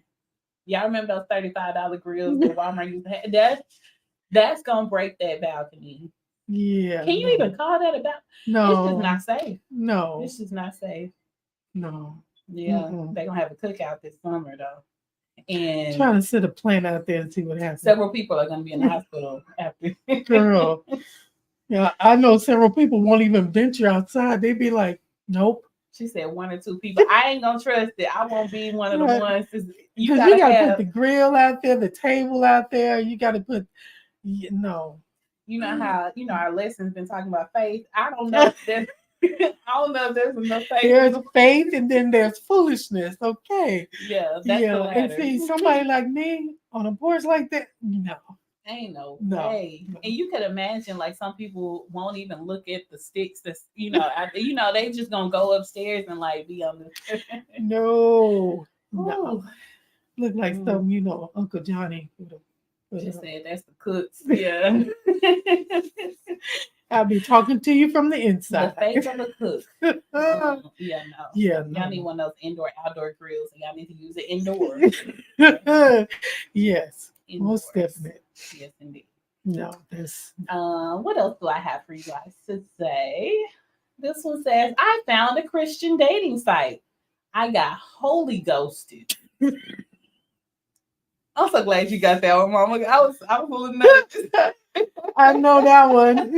Y'all remember those $35 grills that Walmart used to have? That's gonna break that balcony. Yeah. Can you even call that a balcony? No. It's just not safe. No. It's just not safe. No. Yeah, they're gonna have a cookout this summer though. And Trying to set a plan out there and see what happens. several people are gonna be in the hospital after. Girl. Yeah, I know several people won't even venture outside. They'd be like, nope. She said 1 or 2 people. I ain't gonna trust it. I won't be one of the ones. You gotta put the grill out there, the table out there. You gotta put no. You know how our lesson's been talking about faith. I don't know if there's enough faith. There's faith and then there's foolishness. Okay. Yeah, that's the latter. And see somebody like me on a porch like that. No. Ain't no way. And you could imagine like some people won't even look at the sticks that's they just gonna go upstairs and like be on the No. Ooh. Look like something, Uncle Johnny just said that's the cooks. Yeah. I'll be talking to you from the inside. The face of a cook. Yeah, no. Yeah. Y'all need one of those outdoor grills, and y'all need to use it indoors. Yes. Indoors. Most definite. Yes, indeed. No, this. What else do I have for you guys to say? This one says, I found a Christian dating site. I got holy ghosted. I'm so glad you got that one, Mama. I was full of nuts. I know that one.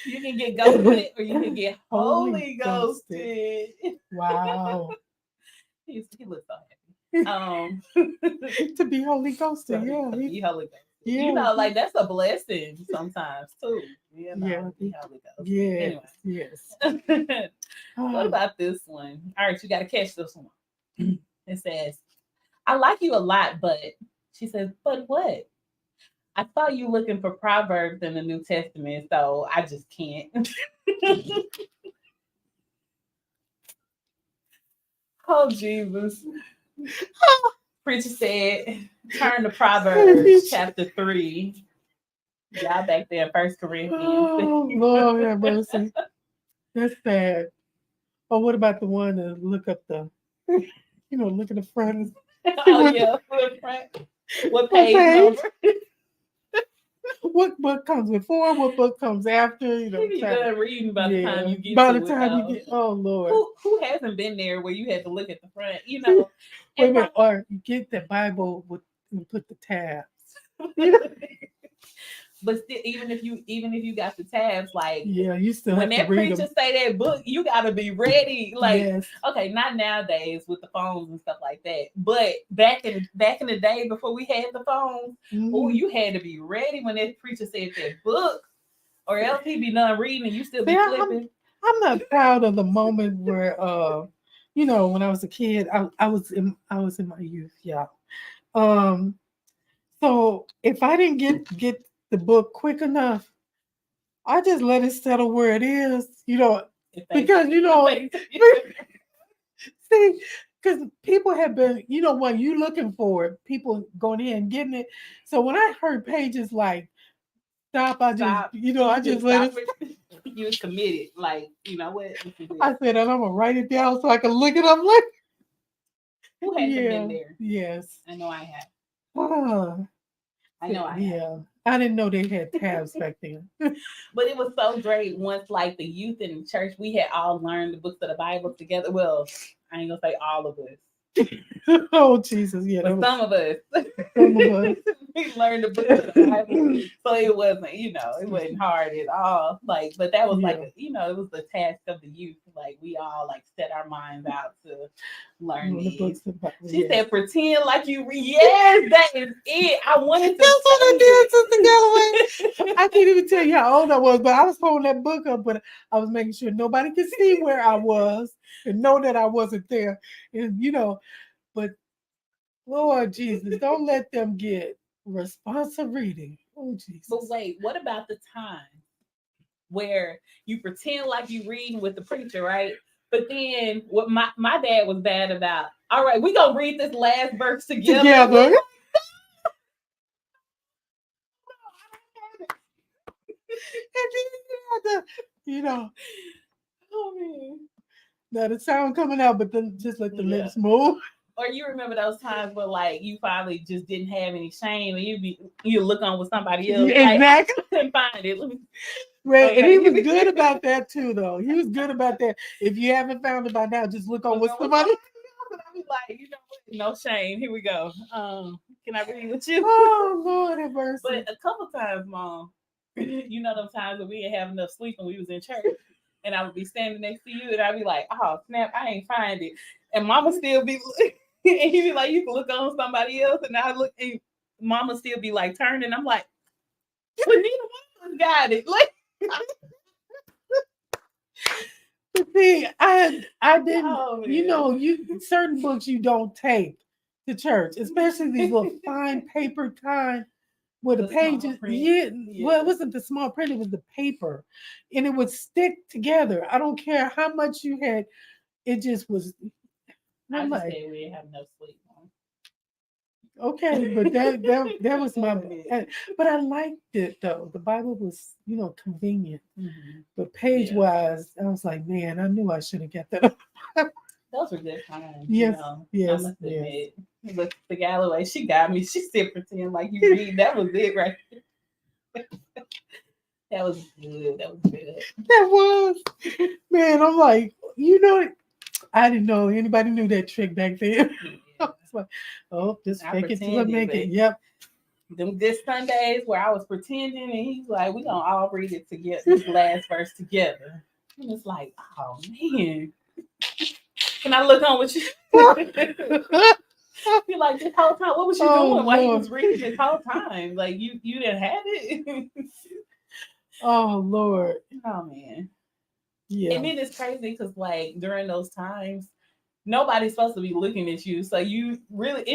You can get ghosted or you can get holy ghosted. Wow. He looks so happy. To be holy ghosted, yeah. To be holy ghosted. Yeah. Like that's a blessing sometimes too. Be holy ghosted. Yes. Anyway. Yes. What about this one? All right, you got to catch this one. It says, I like you a lot, but she says, but what? I saw you looking for Proverbs in the New Testament, so I just can't. Oh, Jesus. Preacher said, turn to Proverbs chapter 3. Y'all back there in 1 Corinthians. Oh, Lord have mercy. That's sad. Or what about the one that look up look at the front? Oh, yeah. What page number? What book comes before? What book comes after? You done reading by the time you get to it. Oh, Lord. Who hasn't been there where you had to look at the front? Or you get the Bible and put the tabs. But still, even if you got the tabs, like you still when have that to read preacher them. say that book, you gotta be ready. Like, yes. Okay, not nowadays with the phones and stuff like that. But back in the day before we had the phones, you had to be ready when that preacher said that book, or else he'd be done reading and you still be flipping. I'm not proud of the moment where when I was a kid, I was in my youth, so if I didn't get the book quick enough, I just let it settle where it is, because see, because people have been, when you looking for it, people going in and getting it. So when I heard pages like stop, I just let it. You was committed, like what? I said, and I'm gonna write it down so I can look it up later. Who hasn't been there? Yes, I know I have. I know I have. Yeah. I didn't know they had tabs back then. But it was so great once, like, the youth in the church, we had all learned the books of the Bible together. Well, I ain't gonna say all of us, Oh Jesus, yeah, but some of us. some of us. We learned the books of the Bible, so it wasn't, it wasn't hard at all. Like, but that was like, it was the task of the youth. Like, we all like set our minds out to learn The these. books of the Bible, She yes. said, "Pretend like you read." Yes, that is it. I wanted to. That's what I did, Sister Galloway. I can't even tell you how old I was, but I was holding that book up, but I was making sure nobody could see where I was and know that I wasn't there. And but Lord Jesus, don't let them get responsive reading. Oh Jesus. But wait, what about the time where you pretend like you reading with the preacher, right? But then what my dad was bad about. All right, we gonna read this last verse together. Together. And then you had to, Oh man. now the sound coming out, but then just let the Yeah. lips move. Or you remember those times where, like, you finally just didn't have any shame and you look on with somebody else. Yeah, exactly. Like, I couldn't find it. Right. Okay. And he was good about that too, though. He was good about that. If you haven't found it by now, just look on with somebody. But I be like, what? No shame. Here we go. Can I read with you? Oh Lord have mercy. But a couple times, Mom, those times that we didn't have enough sleep when we was in church, and I would be standing next to you, and I'd be like, "Oh snap, I ain't find it," and Mama still be, and he'd be like, "You can look on somebody else," and I look, and Mama still be like turning. I'm like, "But neither one of us got it." Like, see, I didn't. Oh, man. You certain books you don't take to church, especially these little fine paper kind. With the pages, yeah. Well, it wasn't the small print; it was the paper, and it would stick together. I don't care how much you had; it just was. I just said we didn't have no sleep. Okay, but that was my. But I liked it though. The Bible was, convenient. Mm-hmm. But page wise, I was like, man, I knew I should have got that. Those were good times. Yes, yes, I must admit. Look, the Galloway, she got me. She still pretend like you read. That was it, right? That was good. That was good. That was, man. I'm like, I didn't know anybody knew that trick back then. Yeah. I was like, oh, just fake it till I make it. Yep. Them good Sundays where I was pretending, and he's like, "We gonna all read it together, this last verse together." And it's like, oh man. Can I look on with you? You're like, this whole time, what was you doing while he was reading this whole time? Like, you didn't have it? Oh, Lord. Oh, man. Yeah. And then it's crazy because, like, during those times, nobody's supposed to be looking at you. So it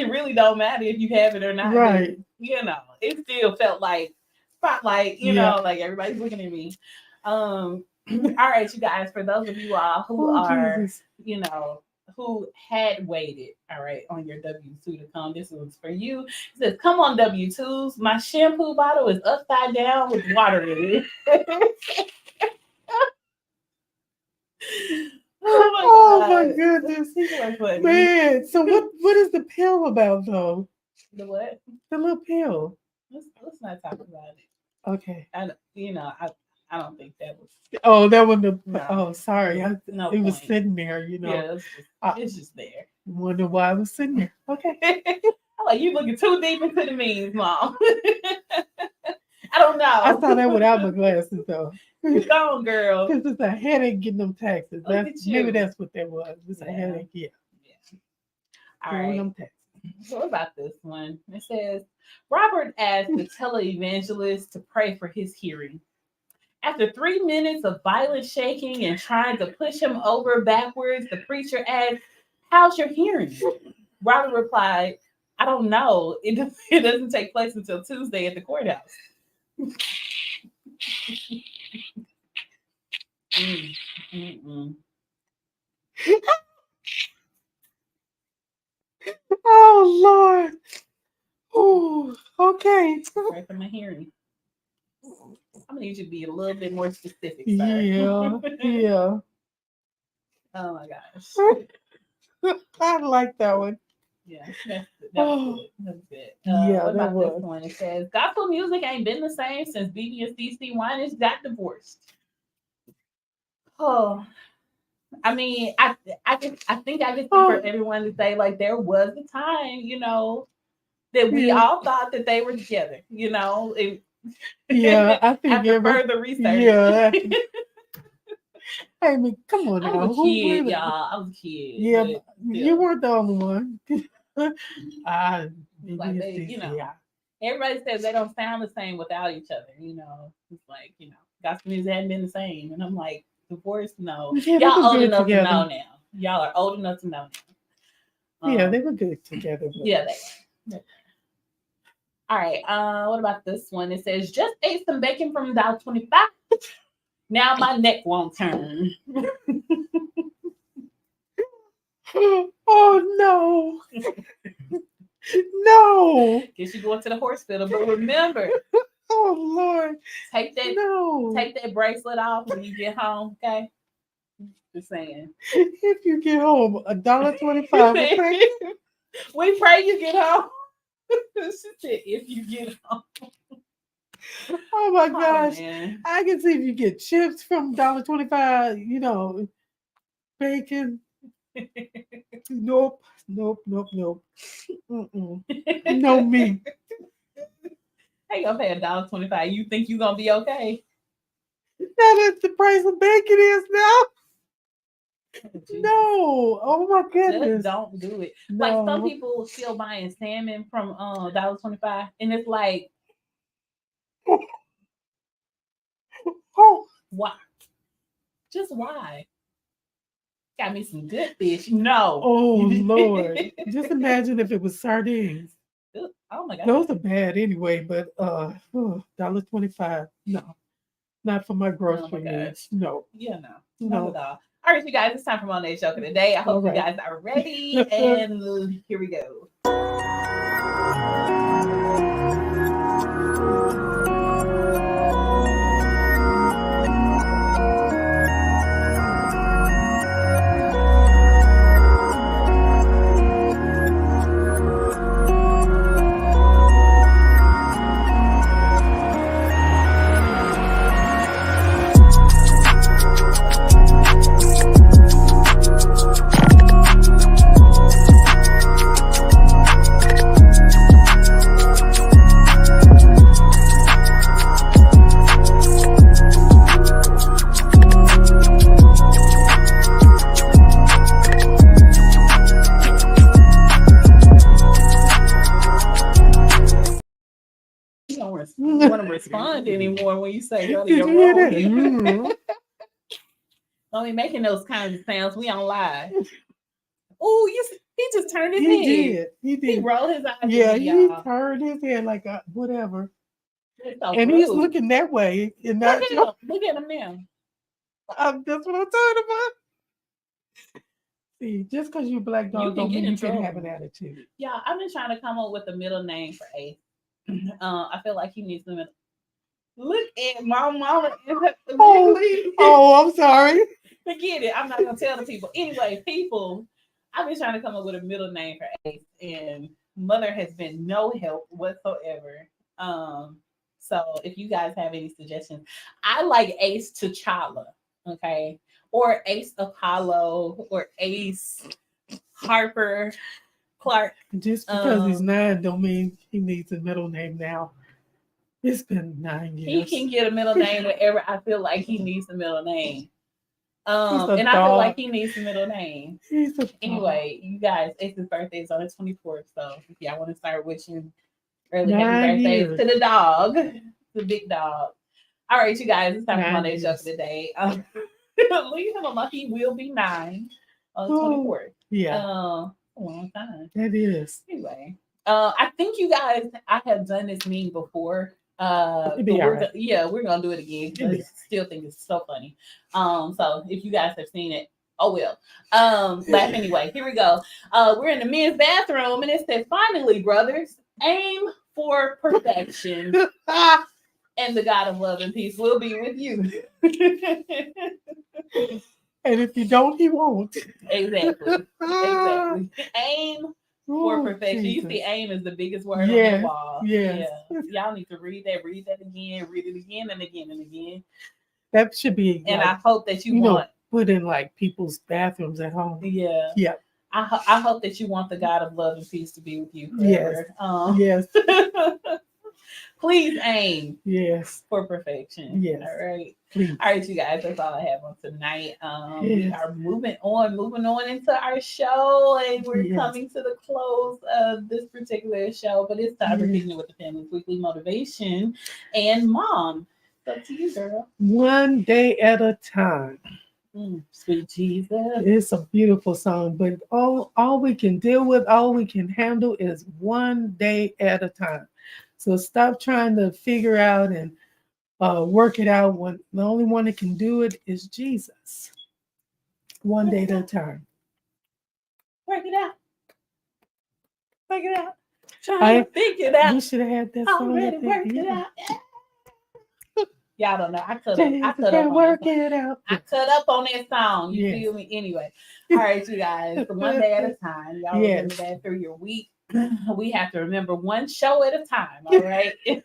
really don't matter if you have it or not. Right. It still felt like spotlight, like everybody's looking at me. All right, you guys, for those of you all who are, Jesus. Who had waited, all right, on your W-2 to come, this was for you. It says, "Come on, W-2s. My shampoo bottle is upside down with water in it." Oh my goodness. Man, so what is the pill about though? The what? The little pill. Let's not talk about it. Okay. I don't think that was. Oh, that one. No. Oh, sorry. It was sitting there, Yeah, it's just there. Wonder why I was sitting there. Okay. I'm like, you looking too deep into the memes, Mom. I don't know. I saw that without my glasses though. Go on, girl. Because it's a headache getting them taxes. Maybe that's what that was. It's a headache. Yeah. All right. So what about this one? It says, Robert asked the televangelist to pray for his hearing. After 3 minutes of violent shaking and trying to push him over backwards, the preacher asked, "How's your hearing?" Robert replied, "I don't know. It doesn't take place until Tuesday at the courthouse." Oh Lord. Oh, okay. Pray for my hearing. I'm gonna need you to be a little bit more specific, sir. Yeah, yeah. Oh my gosh. I like that one. Yeah, that Oh, was good. That was good. yeah, What that about this was. one? It says gospel music ain't been the same since BB and CC Winans got divorced. Oh, I mean, I think I can speak for Oh, everyone to say like there was a time, you know, that we yeah, all thought that they were together, you know, yeah. I think after every, further research. yeah. I mean, come on I was now. a Who kid, really? y'all. I was a kid, Yeah, but you still, weren't the only one. I like maybe it's they, this, you know, yeah. everybody says they don't sound the same without each other, you know. It's like, you know, gospel music hadn't been the same. And I'm like, divorce, no. Yeah, they Y'all were old good enough to together. know now. Y'all are old enough to know now. Yeah, they were good together. But Yeah, they are. All right. What about this one? It says just ate some bacon from $1.25. Now my neck won't turn. oh no, no. Guess you going to the horse fiddle, but remember, Oh Lord, take that no. take that bracelet off when you get home. Okay, just saying. If you get home, $1.25 a pack. We pray you get home. She said, if you get home. Oh my Oh gosh. man. I can see if you get chips from $1.25, bacon. Nope, nope, nope, nope. Mm-mm. No meat. How you gonna pay $1.25? You think you gonna be okay? That is the price of bacon is now. Jesus. No. Oh my Just goodness. don't do it. Like some No. people still buying salmon from $1.25, and it's like, Oh, why? Just why? Got me some good fish. No. oh Lord. Just imagine if it was sardines. Oh my god. Those are bad anyway, but $1.25. No. Not for my Oh my grocery gosh. needs. No. Yeah, no. Not No. at all. All right, you guys, it's time for Monet Joke of the Day. I All hope you right. guys are ready. And here we go. You don't want to respond anymore when you say go to Did your you hear role. that? Mm. Don't be making those kinds of sounds. We on live. Oh, he just turned his He head. did. He He did. rolled his eyes. Yeah, at me, he y'all. turned his head like whatever. It's so And he's rude. looking that way and Look not at your. him. Look at him now. That's what I'm talking about. See, just because you're a black You dog can don't get mean in you can trouble. have an attitude. Yeah, I've been trying to come up with a middle name for Ace. I feel like he needs them. Look at my mama. Oh, I'm sorry. Forget it. I'm not gonna tell the people. Anyway, people, I've been trying to come up with a middle name for Ace, and Mother has been no help whatsoever. So if you guys have any suggestions, I like Ace T'Challa, okay, or Ace Apollo, or Ace Harper Clark. Just because he's 9 don't mean he needs a middle name now. It's been 9 He years. can get a middle name whenever I feel like he needs a middle name. He's a And I feel dog. like he needs a middle name. He's a dog. Anyway, you guys, Ace's birthday is on the 24th. So if y'all want to start wishing early 9 happy birthdays years. to the dog, the big dog. All right, you guys, it's time for 9 Monday joke years. of the day. Leave him alone. He will be 9 on the Oh, 24th. yeah, A long time. that is. Anyway, I think you guys, I have done this meme before. It'd be all right. We're gonna do it again. I still think it's so funny. So if you guys have seen it, oh well. Laugh anyway. Here we go. We're in the men's bathroom, and it says, "Finally, brothers, aim for perfection, and the God of love and peace will be with you." And if you don't, he won't. Exactly. Aim For Ooh, perfection. You Jesus. see, aim is the biggest word on that Yes, wall. yes. Yeah. Y'all need to read that again, read it again and again and again. That should be And like, I hope that you you know, want, put in like people's bathrooms at home. yeah. Yeah. I hope that you want the God of love and peace to be with you Yes. forever. Yes. Please aim Yes. for perfection. Yes. All right. Please. All right, you guys, that's all I have on tonight. We Yes. are moving on into our show, and we're Yes. coming to the close of this particular show. But it's time for Yes. Kicking It with the Family's Weekly Motivation. And Mom, it's up to you, girl. One day at a time. Sweet Jesus. It's a beautiful song, but all we can deal with, all we can handle is one day at a time. So stop trying to figure out and work it out. When the only one that can do it is Jesus. One day at a time. Work it out. Work it out. I Trying to figure it out. We should have had that song. Already worked it Yeah. out. Y'all don't know. I cut Jesus up can on work that. it out. I cut up on that song. You Yes. feel me? Anyway. All right, you guys. So one day at a time. Y'all Yes. remember that through your week. We have to remember one show at a time. All right. And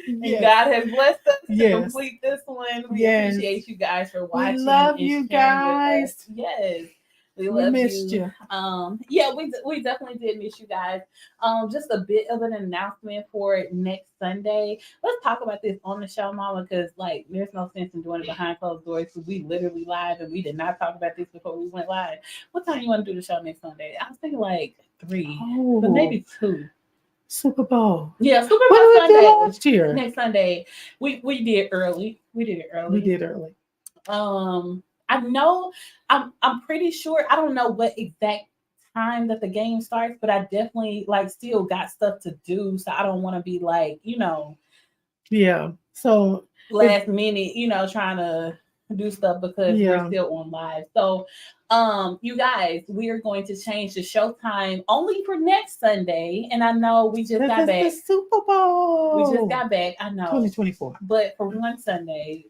Yes. God has blessed us to Yes. complete this one. We Yes. appreciate you guys for We watching. love and you sharing with guys. us. Yes. We We love missed you. Yeah, we definitely did miss you guys. Just a bit of an announcement for next Sunday. Let's talk about this on the show, Mama, because like there's no sense in doing it behind closed doors because we literally live and we did not talk about this before we went live. What time you want to do the show next Sunday? I was thinking like 3, but maybe 2. Super Bowl. Yeah, Super Bowl What did we do Sunday. last year? Next Sunday, we did early. We did it early. We did early. I know. I'm pretty sure. I don't know what exact time that the game starts, but I definitely like still got stuff to do, so I don't want to be like Yeah. So last minute, trying to do stuff because Yeah. we're still on live. So, you guys, we are going to change the show time only for next Sunday, and I know we just got back. The Super Bowl. We just got back. I know. 2024. But for one Sunday,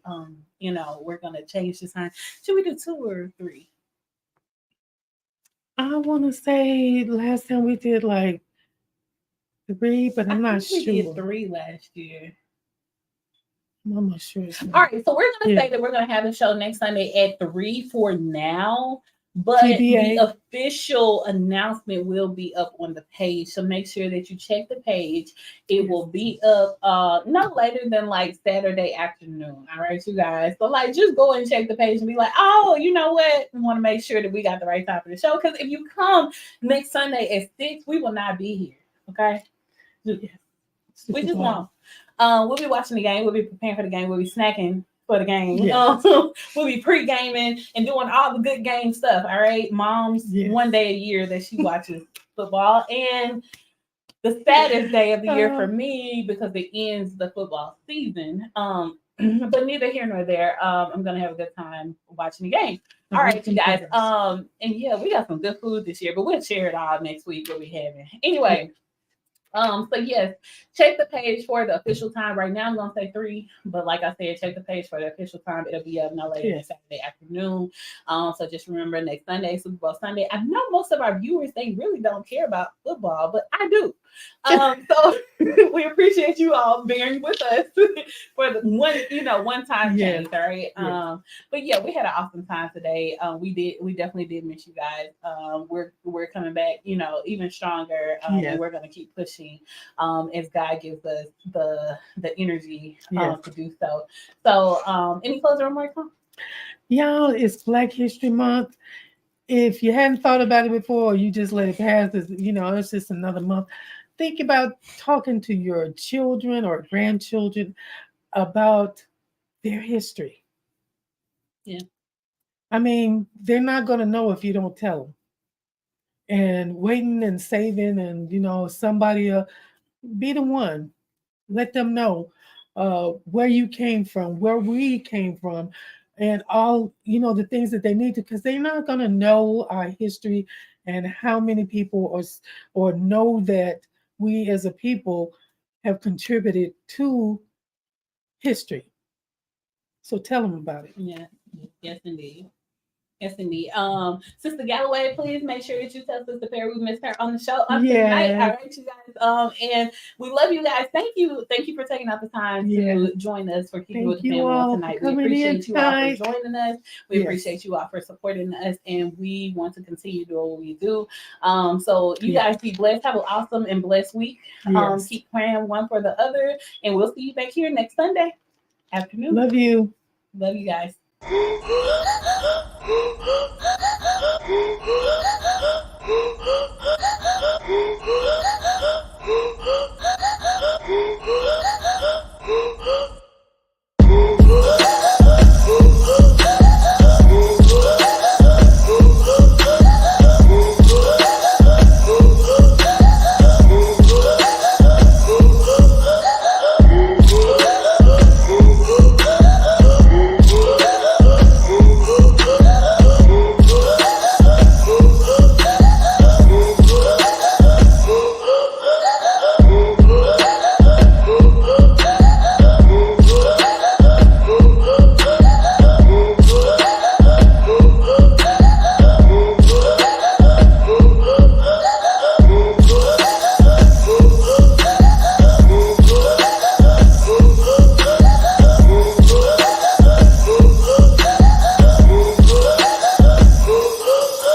we're gonna change the time. Should we do 2 or 3? I want to say last time we did like 3, but I'm not sure. We did 3 last year. I'm not sure. All right, so we're gonna say that we're gonna have the show next Sunday at 3 for now. But TBA. the official announcement will be up on the page. So make sure that you check the page. It will be up no later than like Saturday afternoon. All right, you guys. So like just go and check the page and be like, oh, you know what? We want to make sure that we got the right time for the show. Because if you come next Sunday at 6, we will not be here. Okay. We just won't. We'll be watching the game. We'll be preparing for the game. We'll be snacking for the game. Yes. We'll be pre-gaming and doing all the good game stuff. All right, Mom's one day a year that she watches football, and the saddest day of the year for me because it ends the football season. But neither here nor there. I'm gonna have a good time watching the game. All right, you guys. And yeah, we got some good food this year, but we'll share it all next week what we having. Anyway. So yes, check the page for the official time. Right now I'm gonna say 3, but like I said, check the page for the official time. It'll be up no later than Saturday afternoon. So just remember next Sunday, Super Bowl Sunday. I know most of our viewers, they really don't care about football, but I do. So we appreciate you all bearing with us for the one time change. All right. But yeah, we had an awesome time today. We definitely did miss you guys. We're coming back, even stronger. And we're gonna keep pushing as God gives us the energy to do so. So any closing remarks? Y'all, it's Black History Month. If you hadn't thought about it before, you just let it pass. It's just another month. Think about talking to your children or grandchildren about their history. Yeah. I mean, they're not going to know if you don't tell them. And waiting and saving and, somebody be the one. Let them know where you came from, where we came from, and all, the things that they need to, because they're not going to know our history and how many people or know that we as a people have contributed to history. So tell them about it. Yeah. Yes, indeed. Yes, indeed. Sister Galloway, please make sure that you tell Sister Perry we missed her on the show tonight. Yeah. All right, you guys. And we love you guys. Thank you for taking out the time to join us for Keeping With the Family on tonight. We appreciate you all for joining us. We appreciate you all for supporting us, and we want to continue doing what we do. So you guys be blessed. Have an awesome and blessed week. Keep praying one for the other, and we'll see you back here next Sunday afternoon. Love you. Love you guys.